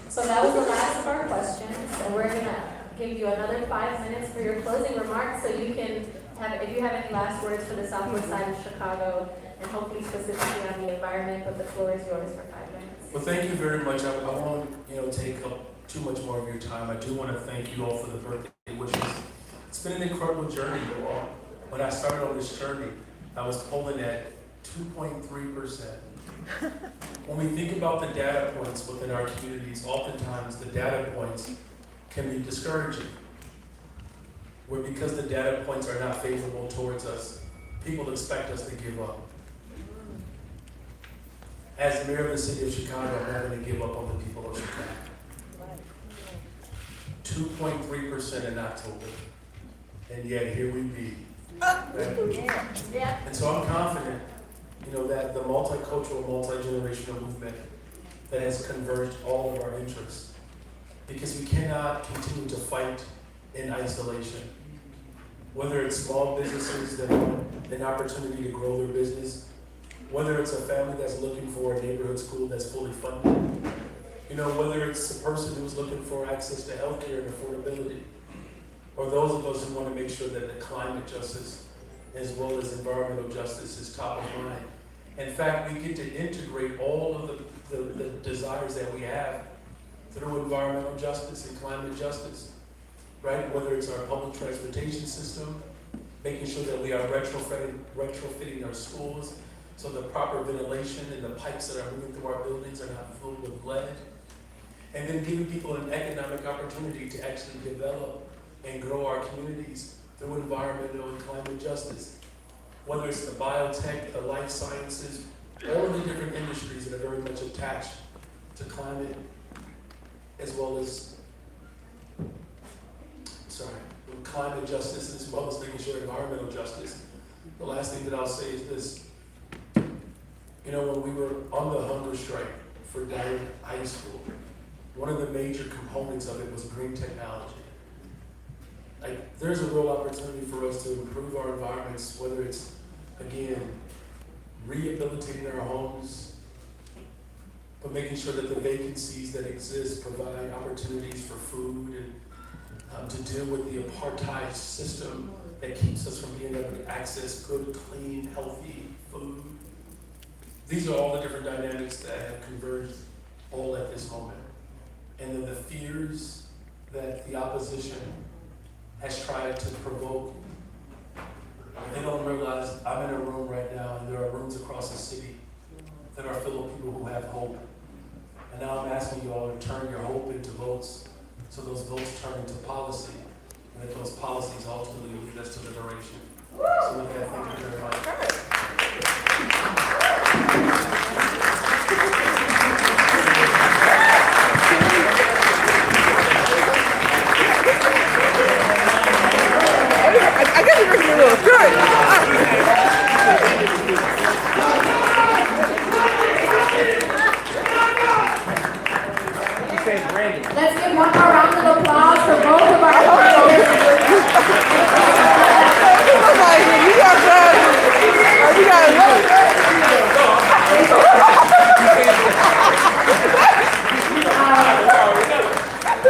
Speaker 1: So that was the last of our questions, and we're gonna give you another 5 minutes for your closing remarks, so you can have, if you have any last words for the southwest side of Chicago, and hopefully specifically on the environment, but the floor is yours for 5 minutes.
Speaker 9: Well, thank you very much. I won't, take up too much more of your time. I do want to thank you all for the birthday wishes. It's been an incredible journey, you all. When I started on this journey, I was polling at 2.3%. When we think about the data points within our communities, oftentimes the data points can be discouraging. Where because the data points are not favorable towards us, people expect us to give up. As mayor of the city of Chicago, I'm not going to give up on the people of Chicago. 2.3% in October. And yet here we be. And so I'm confident, that the multicultural, multi-generational movement that has converged all of our interests. Because we cannot continue to fight in isolation. Whether it's small businesses that want an opportunity to grow their business, whether it's a family that's looking for a neighborhood school that's fully funded, you know, whether it's a person who's looking for access to healthcare and affordability, or those of us who want to make sure that the climate justice as well as environmental justice is top of mind. In fact, we get to integrate all of the desires that we have through environmental justice and climate justice, right? Whether it's our public transportation system, making sure that we are retrofitting our schools so the proper ventilation and the pipes that are moving through our buildings are not filled with lead, and then giving people an economic opportunity to actually develop and grow our communities through environmental and climate justice. Whether it's the biotech, the life sciences, all of the different industries that are very much attached to climate, as well as, climate justice, as well as making sure environmental justice. The last thing that I'll say is this. You know, when we were on the hunger strike for Dyer High School, one of the major components of it was green technology. Like, there's a real opportunity for us to improve our environments, whether it's, again, rehabilitating our homes, but making sure that the vacancies that exist provide opportunities for food and to deal with the apartheid system that keeps us from being able to access good, clean, healthy food. These are all the different dynamics that have converged all at this moment. And then the fears that the opposition has tried to provoke. They don't realize I'm in a room right now, and there are rooms across the city that are full of people who have hope. And now I'm asking you all to turn your hope into votes, so those votes turn into policy, and that those policies ultimately lead us to liberation. So with that, thank you very much.
Speaker 7: I guess you're making me a little good.
Speaker 1: Let's give one more round of applause for both of our hosts.
Speaker 7: You got that. You got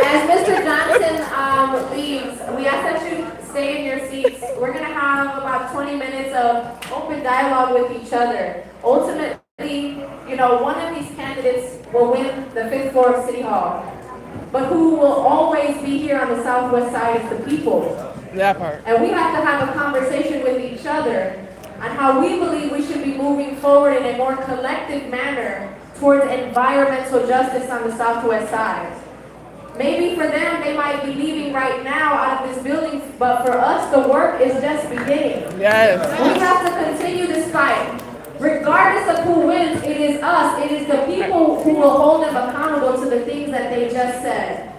Speaker 1: As Mr. Johnson leaves, we ask that you stay in your seats. We're going to have about 20 minutes of open dialogue with each other. Ultimately, you know, one of these candidates will win the 5th floor of City Hall. But who will always be here on the southwest side is the people.
Speaker 7: that part.
Speaker 1: And we have to have a conversation with each other on how we believe we should be moving forward in a more collective manner towards environmental justice on the southwest side. Maybe for them, they might be leaving right now out of this building, but for us, the work is just beginning.
Speaker 7: Yes.
Speaker 1: We have to continue this fight. Regardless of who wins, it is us. It is the people who will hold them accountable to the things that they just said.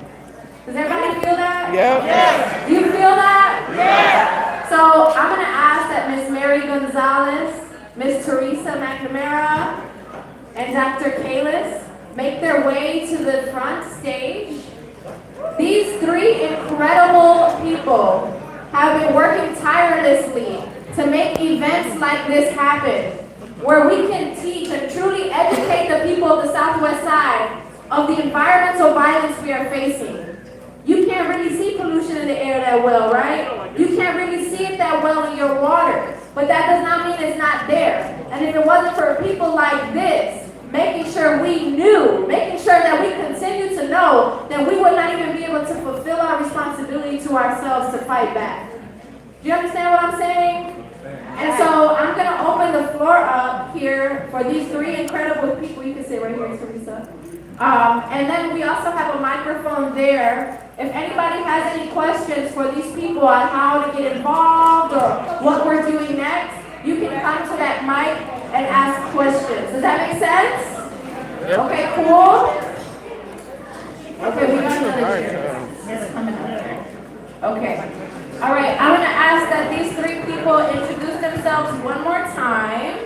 Speaker 1: Does everybody feel that?
Speaker 7: Yep.
Speaker 1: Yes. You feel that? Yes. So I'm going to ask that Ms. Mary Gonzalez, Ms. Teresa McNamara, and Dr. Kalis make their way to the front stage. These three incredible people have been working tirelessly to make events like this happen, where we can teach and truly educate the people of the Southwest Side of the environmental violence we are facing. You can't really see pollution in the air that well, right? You can't really see it that well in your water, but that does not mean it's not there. And if it wasn't for people like this, making sure we knew, making sure that we continue to know, then we would not even be able to fulfill our responsibility to ourselves to fight back. Do you understand what I'm saying? And so I'm going to open the floor up here for these three incredible people. You can sit right here, Teresa. And then we also have a microphone there. If anybody has any questions for these people on how to get involved or what we're doing next, you can come to that mic and ask questions. Does that make sense?
Speaker 7: Yep.
Speaker 1: Okay, cool. Okay, we got another chair. It's coming up there. Okay. All right, I'm going to ask that these three people introduce themselves one more time,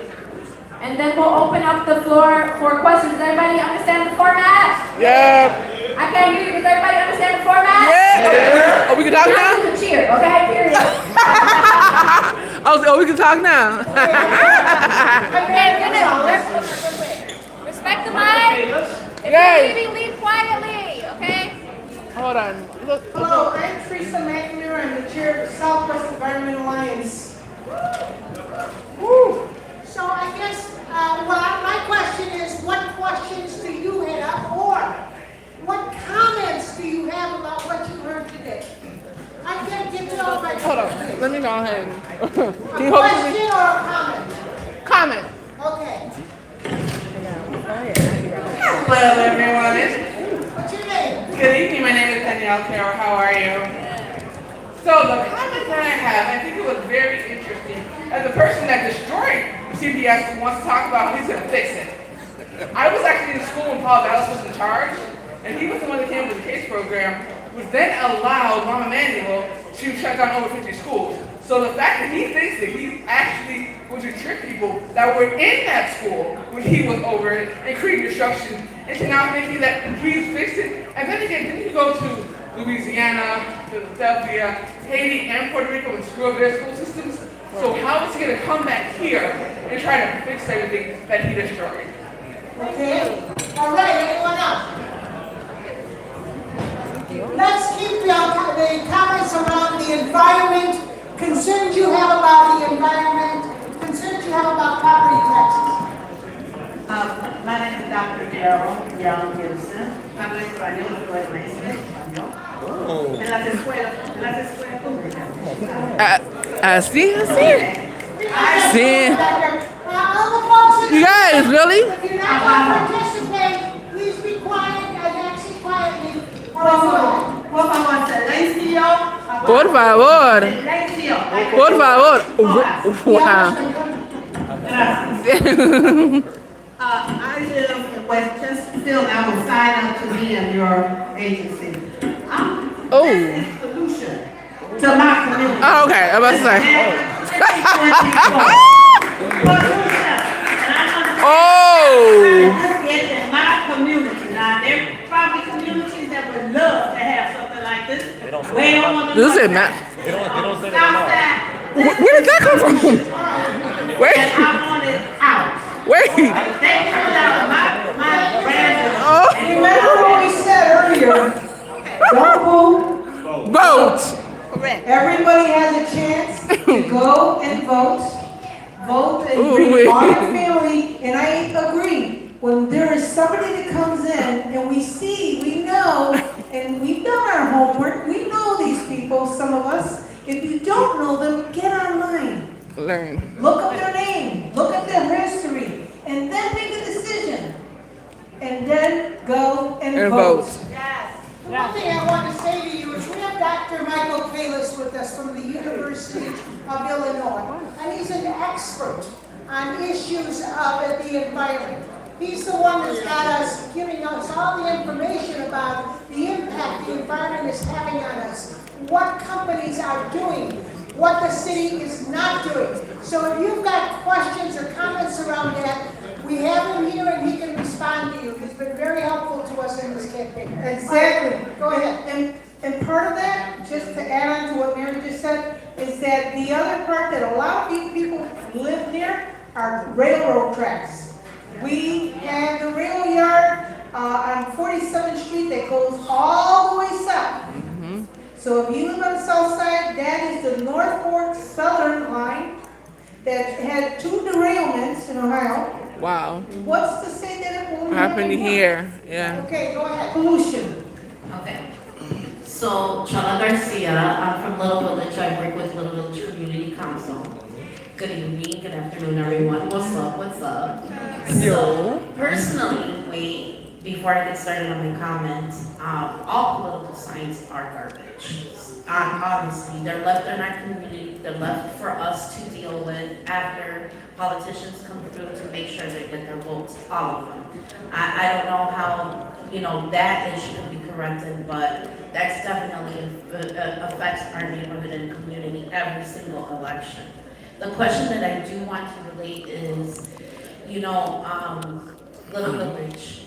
Speaker 1: and then we'll open up the floor for questions. Does everybody understand the format?
Speaker 7: Yeah.
Speaker 1: I can't hear you. Does everybody understand the format?
Speaker 7: Yeah. Oh, we can talk now?
Speaker 1: Not just a cheer, okay? Period.
Speaker 7: Oh, we can talk now.
Speaker 10: Respect the mic. If you're leaving, leave quietly, okay?
Speaker 7: Hold on. Look.
Speaker 11: Hello, I'm Teresa McNamara. I'm the chair of the Southwest Environment Alliance. Woo. So I guess, my question is, what questions do you have, or what comments do you have about what you heard today? I can't get to all my questions.
Speaker 7: Hold on. Let me go ahead.
Speaker 11: A question or a comment?
Speaker 7: Comment.
Speaker 11: Okay.
Speaker 7: Hello, everyone.
Speaker 11: What's your name?
Speaker 7: Good evening. My name is Danielle Carroll. How are you? So the comment that I have, I think it was very interesting. As a person that destroyed CPS wants to talk about how he's going to fix it. I was actually in school when Paul Vallis was in charge, and he was the one that came up with the CASE program, which then allowed Rahm Emanuel to shut down over 50 schools. So the fact that he thinks that he actually was to trick people that were in that school when he was over it and create destruction, into now thinking that he's fixed it. And then again, didn't you go to Louisiana, Philadelphia, Haiti, and Puerto Rico and screw up their school systems? So how is he going to come back here and try to fix everything that he destroyed?
Speaker 11: Okay. All right, anyone else? Let's keep the comments around the environment, concerns you have about the environment, concerns you have about property taxes.
Speaker 12: My name is Dr. Darrell Young Gibson. Hablo español, soy maestra de español. En las escuelas públicas.
Speaker 7: Así. Sí.
Speaker 11: All the folks in
Speaker 7: You guys, really?
Speaker 11: if you're not going to participate, please be quiet and exit quietly.
Speaker 12: Por favor, silencio.
Speaker 7: Por favor.
Speaker 12: Silencio.
Speaker 7: Por favor. Wow.
Speaker 12: I live in West Chesterfield. I was signed up to be in your agency.
Speaker 7: Oh.
Speaker 12: This is solution to my community.
Speaker 7: Oh, okay. I'm about to say. Oh.
Speaker 12: It's in my community. Now, there are probably communities that would love to have something like this. They don't want to.
Speaker 7: This is Matt.
Speaker 12: They don't say that.
Speaker 7: Where did that come from? Wait.
Speaker 12: And I want it out.
Speaker 7: Wait.
Speaker 12: They pulled out my brand.
Speaker 7: Oh.
Speaker 11: Remember what we said earlier? Don't
Speaker 7: Vote.
Speaker 11: Everybody has a chance to go and vote. Vote and
Speaker 7: Ooh,
Speaker 11: bring
Speaker 7: wait.
Speaker 11: all your family. And I agree. When there is somebody that comes in and we see, we know, and we've done our homework, we know these people, some of us. If you don't know them, get online.
Speaker 7: Learn.
Speaker 11: Look up their name, look up their history, and then make a decision. And then go and vote.
Speaker 10: Yes.
Speaker 11: One thing I want to say to you is we have Dr. Michael Kalis with us from the University of Illinois, and he's an expert on issues of the environment. He's the one that's got us, giving us all the information about the impact the environment is having on us, what companies are doing, what the city is not doing. So if you've got questions or comments around that, we have him here and he can respond to you. He's been very helpful to us in this campaign. Exactly. Go ahead. And part of that, just to add on to what Mary just said, is that the other part that a lot of these people live near are railroad tracks. We have the rail yard on 47th Street that goes all the way south. So if you live on the south side, that is the North Fork Southern line that had 2 derailments in Ohio.
Speaker 7: Wow.
Speaker 11: What's to say that it won't happen
Speaker 7: Happened here. Yeah.
Speaker 11: Okay, go ahead. Pollution.
Speaker 13: Okay. So, Chala Garcia, I'm from Little Village. I work with Little Village Community Council. Good evening, good afternoon, everyone. What's up? What's up? So, personally, before I get started on my comments, all political signs are garbage. Honestly, they're left in our community. They're left for us to deal with after politicians come through to make sure they get their votes, all of them. I don't know how, that issue can be corrected, but that's definitely affects our neighborhood and community every single election. The question that I do want to relate is, Little Village,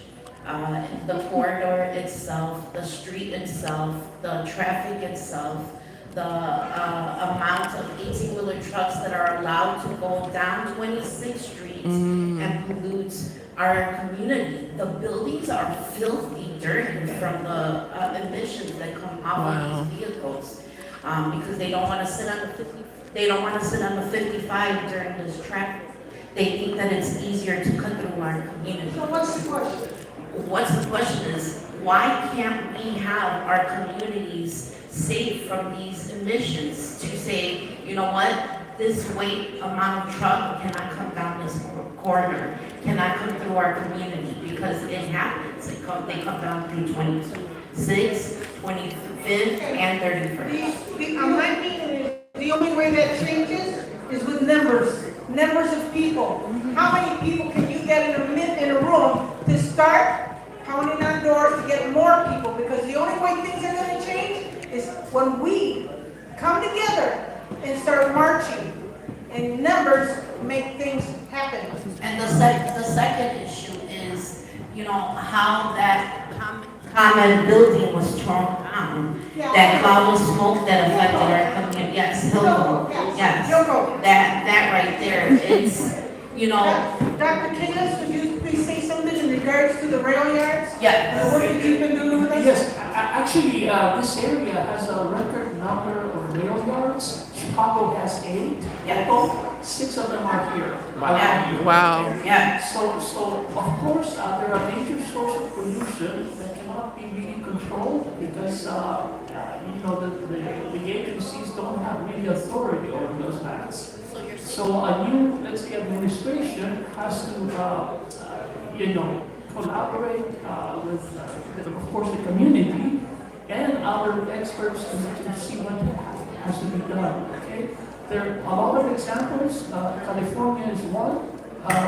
Speaker 13: the corridor itself, the street itself, the traffic itself, the amount of 18-wheeler trucks that are allowed to go down 26th Street and pollute our community. The buildings are filthy dirty from the emissions that come out of these vehicles, because they don't want to sit on the 55 during this traffic. They think that it's easier to cut through our community.
Speaker 11: So what's the question?
Speaker 13: What's the question is, why can't we have our communities safe from these emissions to say, you know what, this weight amount of truck cannot come down this corridor, cannot come through our community, because it happens. They come down through 26th, 25th, and 31st.
Speaker 11: My opinion is the only way that changes is with numbers of people. How many people can you get in a room to start pounding on doors to get more people? Because the only way things are going to change is when we come together and start marching, and numbers make things happen.
Speaker 13: And the second issue is, you know, how that common building was torn down, that cloud of smoke that affected our community. Yes, Hilco. Yes, that right there. It's, you know.
Speaker 11: Dr. Kalis, would you please say something in regards to the rail yards?
Speaker 13: Yeah.
Speaker 11: What have you been doing with us?
Speaker 14: Yes, actually, this area has a record number of rail yards. Chicago has 8.
Speaker 13: Yeah.
Speaker 14: 6 of them are here.
Speaker 7: Wow.
Speaker 13: Yeah.
Speaker 14: So of course, there are major sources of pollution that cannot be really controlled because, you know, the agencies don't have really authority over those lands. So a new, let's say, administration has to, you know, collaborate with, of course, the community and other experts to see what has to be done. Okay, there are a lot of examples. California is one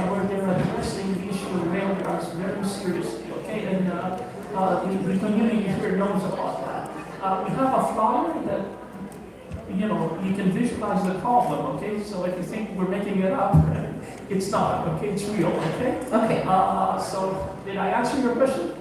Speaker 14: where they're addressing the issue of rail yards very seriously. Okay, and the community here knows about that. We have a flyer that, you know, you can visualize the problem, okay? So if you think we're making it up, it's not, okay? It's real, okay?
Speaker 13: Okay.
Speaker 14: So did I answer your question?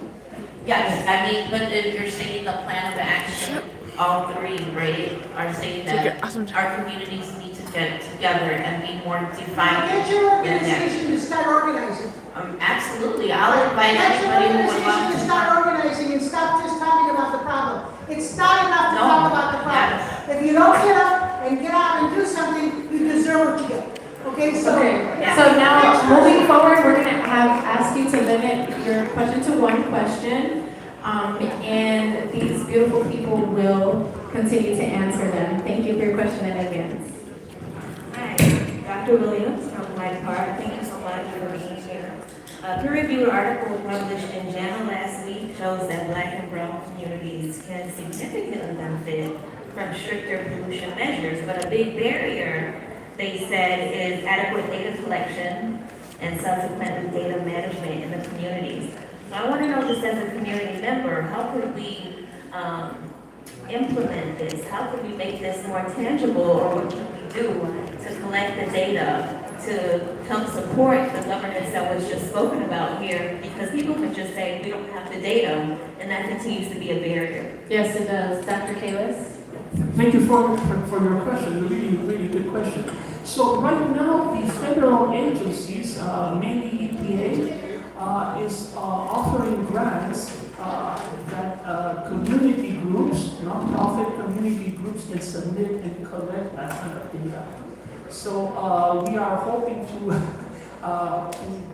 Speaker 13: Yes, I mean, but if you're saying the plan of action, all three, right, are saying that our communities need to get together and be more defined.
Speaker 11: Get your organization to start organizing.
Speaker 13: Absolutely, I'll invite anybody who would love
Speaker 11: to
Speaker 13: to.
Speaker 11: start organizing and stop just talking about the problem. It's not enough to talk about the problem.
Speaker 13: Yes.
Speaker 11: If you don't get up and get out and do something, you deserve what you get. Okay, so.
Speaker 1: So now, moving forward, we're going to ask you to limit your question to one question. And these beautiful people will continue to answer them. Thank you for your question in advance.
Speaker 15: Hi, Dr. Williams from Hyde Park. Thank you so much for being here. A peer-reviewed article published in JAMA last week shows that Black and brown communities can significantly benefit from stricter pollution measures, but a big barrier, they said, is adequate data collection and subsequently data management in the communities. So I want to know, just as a community member, how could we implement this? How could we make this more tangible, or what can we do to collect the data to help support the governance that was just spoken about here? Because people can just say, we don't have the data, and that continues to be a barrier.
Speaker 1: Yes, it does. Dr. Kalis?
Speaker 14: Thank you for your question, really good question. So right now, the federal agencies, mainly EPA, is offering grants that community groups, nonprofit community groups can submit and collect that kind of data. So we are hoping to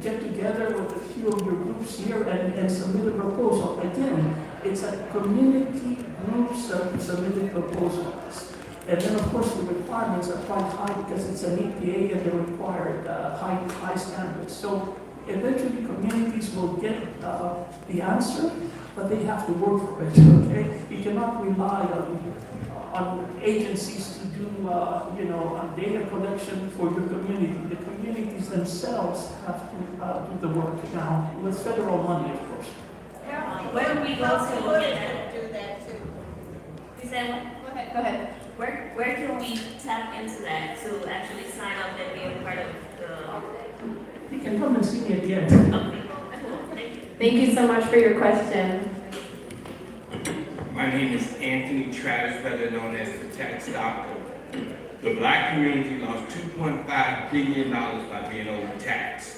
Speaker 14: get together with a few of your groups here and submit a proposal. Again, it's a community groups submitted proposals. And then, of course, the requirements are quite high because it's an EPA and they require high standards. So eventually, communities will get the answer, but they have to work for it. Okay, you cannot rely on agencies to do, data collection for your community. The communities themselves have to do the work now with federal money, of course.
Speaker 15: Where do we go to
Speaker 11: do that too?
Speaker 15: You said what?
Speaker 1: Go ahead.
Speaker 15: Where can we tap into that to actually sign up and be a part of the?
Speaker 14: You can come and see me again.
Speaker 1: Thank you so much for your question.
Speaker 16: My name is Anthony Travis, better known as the Tax Doctor. The black community lost $2.5 billion by being overtaxed.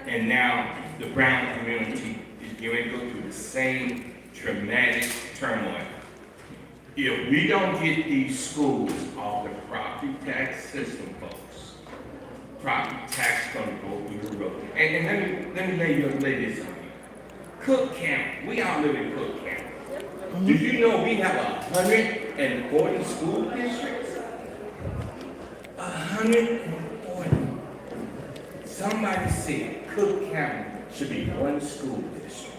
Speaker 16: And now the brown community is going to go through the same traumatic turmoil. If we don't get these schools off the property tax system, folks, property tax gonna go through the roof. And let me lay this on you. Cook County, we all live in Cook County. Did you know we have 140 school districts? 140. Somebody said Cook County should be one school district.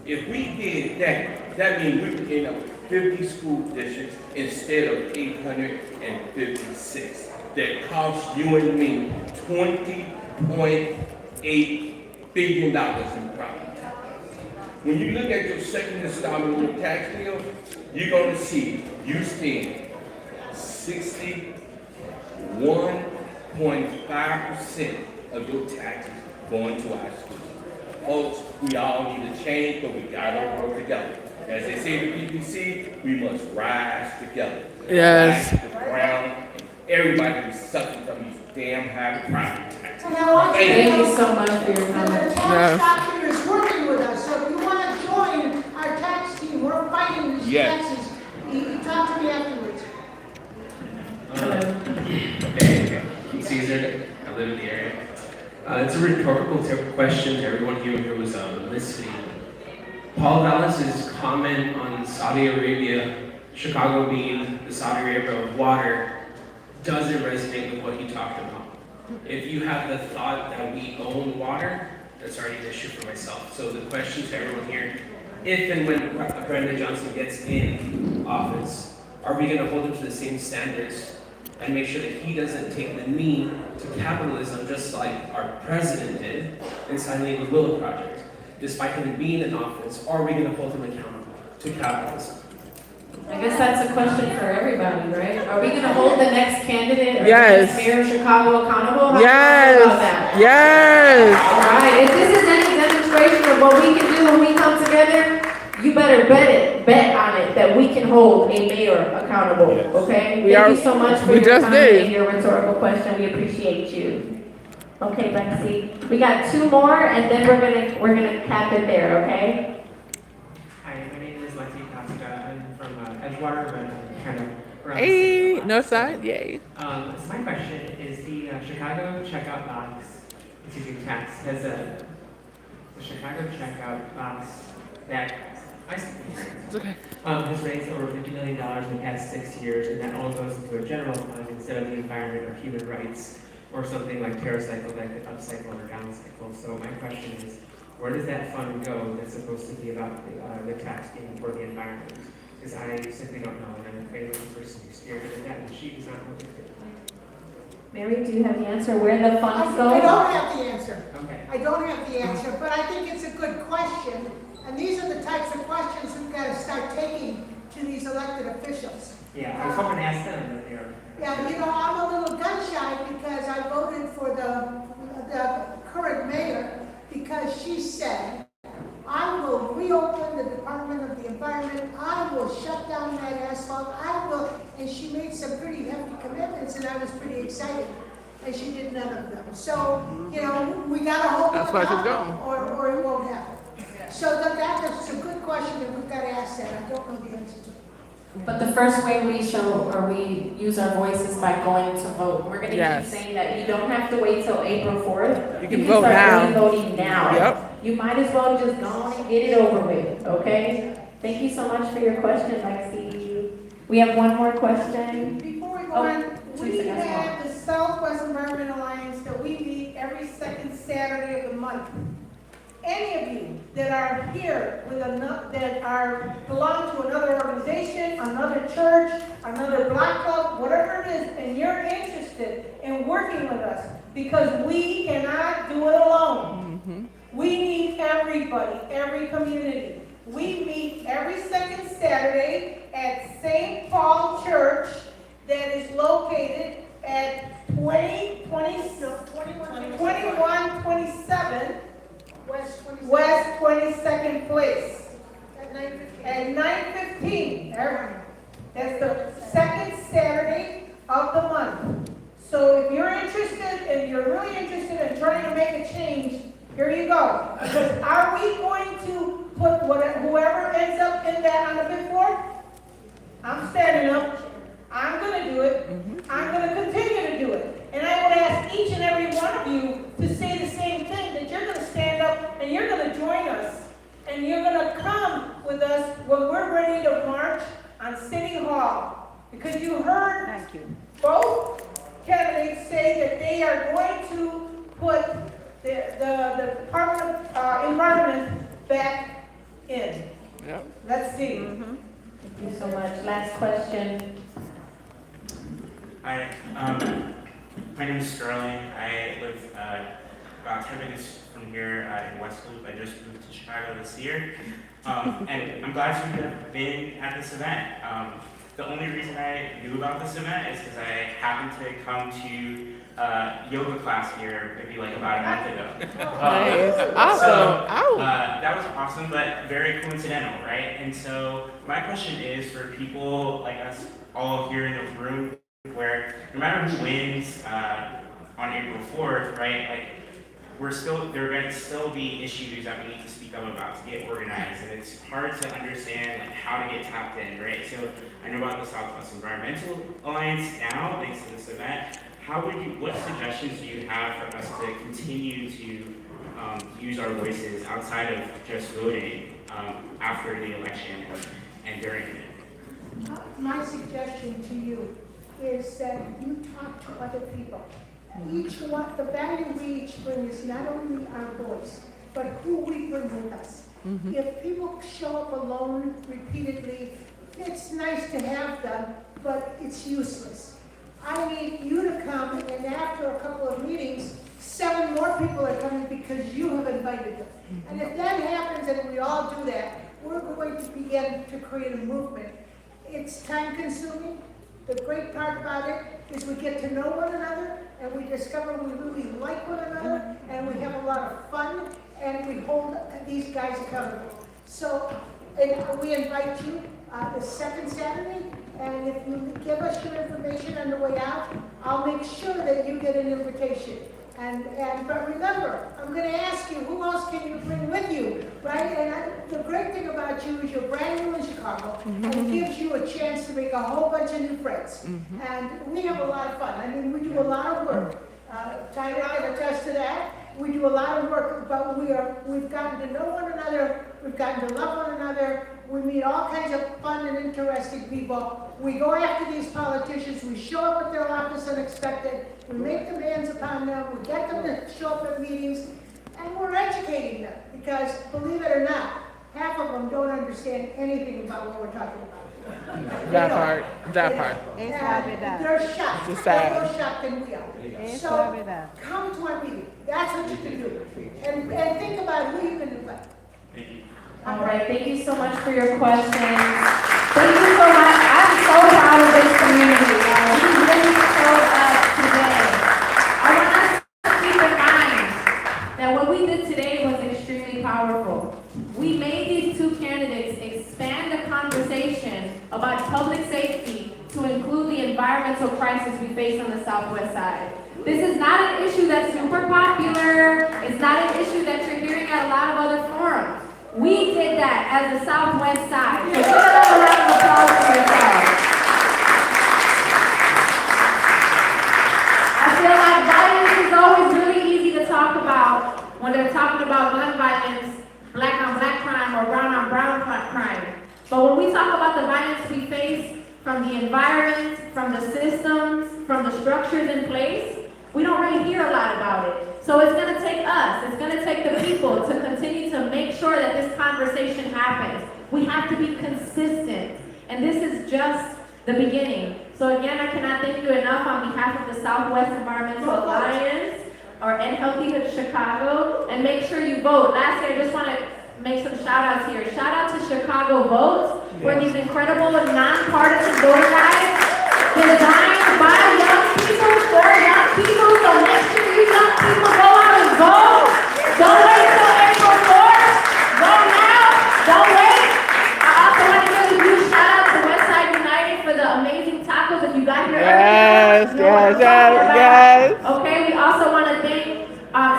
Speaker 16: If we did that, that means we would end up with 50 school districts instead of 856. That cost you and me $20.8 billion in property tax. When you look at your second installment of the tax bill, you're going to see you spend 61.5% of your taxes going to our schools. Folks, we all need to change, but we gotta work together. As they say in the PPC, we must rise together.
Speaker 7: Yes.
Speaker 16: Rise to the ground, and everybody is suffering from these damn high property taxes.
Speaker 1: Thank you so much for your
Speaker 11: And
Speaker 1: comment.
Speaker 11: the tax doctor is working with us, so if you want to join our tax team, we're fighting these
Speaker 16: Yes.
Speaker 11: taxes. You talk to me afterwards.
Speaker 17: Hey, I'm Caesar. I live in the area. It's a rhetorical type of question to everyone here who was listening. Paul Vallis's comment on Saudi Arabia, Chicago being the Saudi Arabia of water, doesn't resonate with what he talked about. If you have the thought that we own water, that's already an issue for myself. So the question to everyone here, if and when Brandon Johnson gets in office, are we going to hold him to the same standards and make sure that he doesn't take the knee to capitalism just like our president did in signing the Willow Project, despite him being in office? Or are we going to hold him accountable to capitalism?
Speaker 1: I guess that's a question for everybody, right? Are we gonna hold the next candidate or the
Speaker 7: Yes.
Speaker 1: next mayor of Chicago accountable? How do you
Speaker 7: Yes.
Speaker 1: feel about that?
Speaker 7: Yes.
Speaker 1: All right, if this is any demonstration of what we can do when we come together, you better bet on it that we can hold a mayor accountable, okay? Thank you so much for
Speaker 7: we
Speaker 1: your
Speaker 7: just
Speaker 1: time
Speaker 7: did.
Speaker 1: and your rhetorical question. We appreciate you. Okay, Lexi, we got two more and then we're gonna cap it there, okay?
Speaker 18: Hi, my name is Lexi Costa. I'm from Edgewater, but kind of around
Speaker 7: Hey, no side, yay.
Speaker 18: So my question is the Chicago checkout box, tax, has the Chicago checkout box that has raised over $50 million in the past 6 years, and that all goes into a general fund instead of the environment or human rights or something like TerraCycle that could upcycle or downcycle. So my question is, where does that fund go that's supposed to be about the tax being for the environment? Because I simply don't know, and I'm afraid of the person who spearheaded that, and she does not know what to do.
Speaker 1: Mary, do you have the answer where the funds go?
Speaker 11: I don't have the answer.
Speaker 18: Okay.
Speaker 11: I don't have the answer, but I think it's a good question. And these are the types of questions we've got to start taking to these elected officials.
Speaker 18: Yeah, I was hoping to ask them, but they're.
Speaker 11: Yeah, you know, I'm a little gun shy because I voted for the current mayor because she said, I will reopen the Department of the Environment, I will shut down that asphalt, I will, and she made some pretty hefty commitments and I was pretty excited. And she did none of them. So, you know, we gotta hold
Speaker 7: That's
Speaker 11: them
Speaker 7: why she's
Speaker 11: accountable or it won't happen. So that's a good question and we've gotta ask that. I don't know the answer to it.
Speaker 1: But the first way we show or we use our voice is by going to vote. We're gonna
Speaker 7: Yes.
Speaker 1: keep saying that you don't have to wait till April 4th.
Speaker 7: You can vote now.
Speaker 1: start voting now.
Speaker 7: Yep.
Speaker 1: You might as well just go on and get it over with, okay? Thank you so much for your question, Lexi. We have one more question.
Speaker 11: Before we go
Speaker 1: Oh,
Speaker 11: on,
Speaker 1: please,
Speaker 11: we
Speaker 1: yes, ma'am.
Speaker 11: have the Southwest Environment Alliance that we meet every second Saturday of the month. Any of you that are here with belong to another organization, another church, another block club, whatever it is, and you're interested in working with us, because we cannot do it alone. We need everybody, every community. We meet every second Saturday at St. Paul Church that is located at 2127 West 22nd Place. At 9:15 15th, everyone. That's the second Saturday of the month. So if you're interested, if you're really interested in trying to make a change, here you go. Because are we going to put whoever ends up in that on the big board? I'm standing up. I'm going to do it. I'm going to continue to do it. And I would ask each and every one of you to say the same thing, that you're going to stand up and you're going to join us. And you're going to come with us when we're ready to march on City Hall. Because you heard both candidates say that they are going to put the Department of Environment back in.
Speaker 7: Yep.
Speaker 11: Let's see.
Speaker 1: Thank you so much. Last question.
Speaker 19: Hi, my name is Sterling. I live about 10 minutes from here in West Loop. I just moved to Chicago this year. And I'm glad to have been at this event. The only reason I knew about this event is because I happened to come to yoga class here maybe like about a month ago.
Speaker 7: Nice. Awesome.
Speaker 19: So, that was awesome, but very coincidental, right? And so my question is for people like us all here in the room, where no matter who wins on April 4th, right, like there are going to still be issues that we need to speak up about to get organized, and it's hard to understand like how to get tapped in, right? So I know about the Southwest Environmental Alliance now, thanks to this event. What suggestions do you have for us to continue to use our voices outside of just voting after the election and during it?
Speaker 11: My suggestion to you is that you talk to other people. Each one, the value we each bring is not only our voice, but who we bring with us. If people show up alone repeatedly, it's nice to have them, but it's useless. I need you to come, and after a couple of meetings, 7 more people are coming because you have invited them. And if that happens and we all do that, we're going to begin to create a movement. It's time consuming. The great part about it is we get to know one another, and we discover we really like one another, and we have a lot of fun, and we hold these guys accountable. So, and we invite you the second Saturday, and if you give us your information on the way out, I'll make sure that you get an invitation. But remember, I'm going to ask you, who else can you bring with you, right? And the great thing about you is you're brand new in Chicago, and it gives you a chance to make a whole bunch of new friends. And we have a lot of fun. I mean, we do a lot of work. Tyler can attest to that. We do a lot of work, but we've gotten to know one another. We've gotten to love one another. We meet all kinds of fun and interesting people. We go after these politicians. We show up at their office unexpected. We make demands upon them. We get them to show up at meetings. And we're educating them because, believe it or not, half of them don't understand anything about what we're talking about.
Speaker 7: That part.
Speaker 11: And they're shocked.
Speaker 7: It's
Speaker 11: They're
Speaker 7: sad.
Speaker 11: more shocked than we are. So come to our meeting. That's what you can do. And think about who you can invite.
Speaker 19: Thank you.
Speaker 1: All right, thank you so much for your questions. Thank you so much. I'm so proud of this community. We really showed up today. I want us to keep in mind that what we did today was extremely powerful. We made these 2 candidates expand the conversation about public safety to include the environmental crisis we face on the Southwest side. This is not an issue that's super popular. It's not an issue that you're hearing at a lot of other forums. We did that as the Southwest side. So give another round of applause for yourselves. I feel like violence is always really easy to talk about when they're talking about gun violence, black on black crime, or brown on brown crime. But when we talk about the violence we face from the environment, from the systems, from the structures in place, we don't really hear a lot about it. So it's going to take us, it's going to take the people to continue to make sure that this conversation happens. We have to be consistent. And this is just the beginning. So again, I cannot thank you enough on behalf of the Southwest Environmental Alliance and Healthy Chicago. And make sure you vote. Lastly, I just want to make some shout outs here. Shout out to Chicago Votes for these incredible nonpartisan voting guides designed by young people for young people. So make sure you young people go out and vote. Don't wait till April 4th. Go now. Don't wait. I also want to give a huge
Speaker 7: Good job, guys.
Speaker 1: Okay, we also want to thank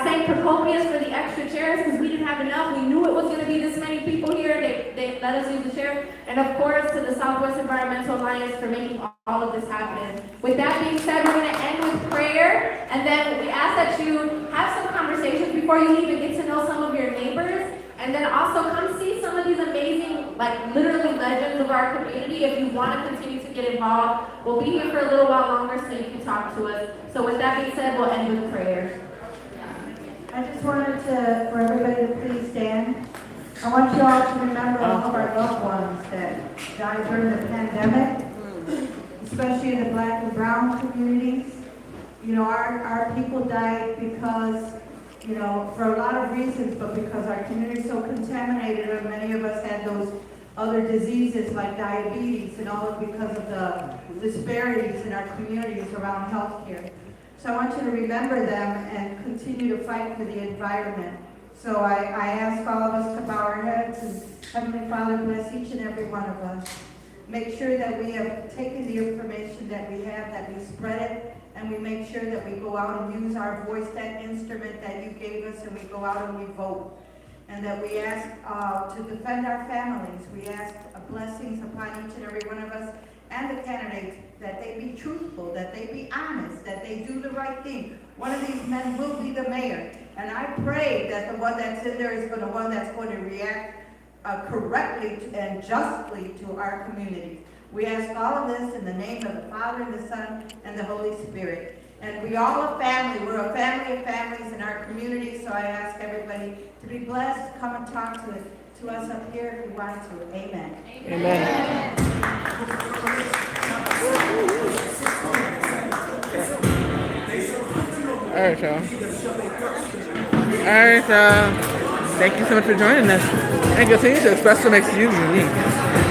Speaker 1: St. Procopius for the extra chairs because we didn't have enough. We knew it was going to be this many people here. They let us use the chair. And of course, to the Southwest Environmental Alliance for making all of this happen. With that being said, we're going to end with prayer. And then we ask that you have some conversations before you leave and get to know some of your neighbors. And then also come see some of these amazing, like literally legends of our community. If you want to continue to get involved, we'll be here for a little while longer so you can talk to us. So with that being said, we'll end with prayer.
Speaker 20: I just wanted for everybody to please stand. I want you all to remember all of our loved ones that died during the pandemic, especially in the Black and brown communities. You know, our people died because, you know, for a lot of reasons, but because our community is so contaminated, and many of us had those other diseases like diabetes and all because of the disparities in our communities around healthcare. So I want you to remember them and continue to fight for the environment. So I ask all of us to bow our heads, and Heavenly Father, bless each and every one of us. Make sure that we have taken the information that we have, that we spread it, and we make sure that we go out and use our voice, that instrument that you gave us, and we go out and we vote. And that we ask to defend our families. We ask blessings upon each and every one of us and the candidates, that they be truthful, that they be honest, that they do the right thing. One of these men will be the mayor. And I pray that the one that's in there is the one that's going to react correctly and justly to our community. We ask all of this in the name of the Father, and the Son, and the Holy Spirit. And we all are family. We're a family of families in our community, so I ask everybody to be blessed. Come and talk to us up here if you want to. Amen.
Speaker 7: Amen. All right, y'all. All right, thank you so much for joining us. And continue to express what makes you unique.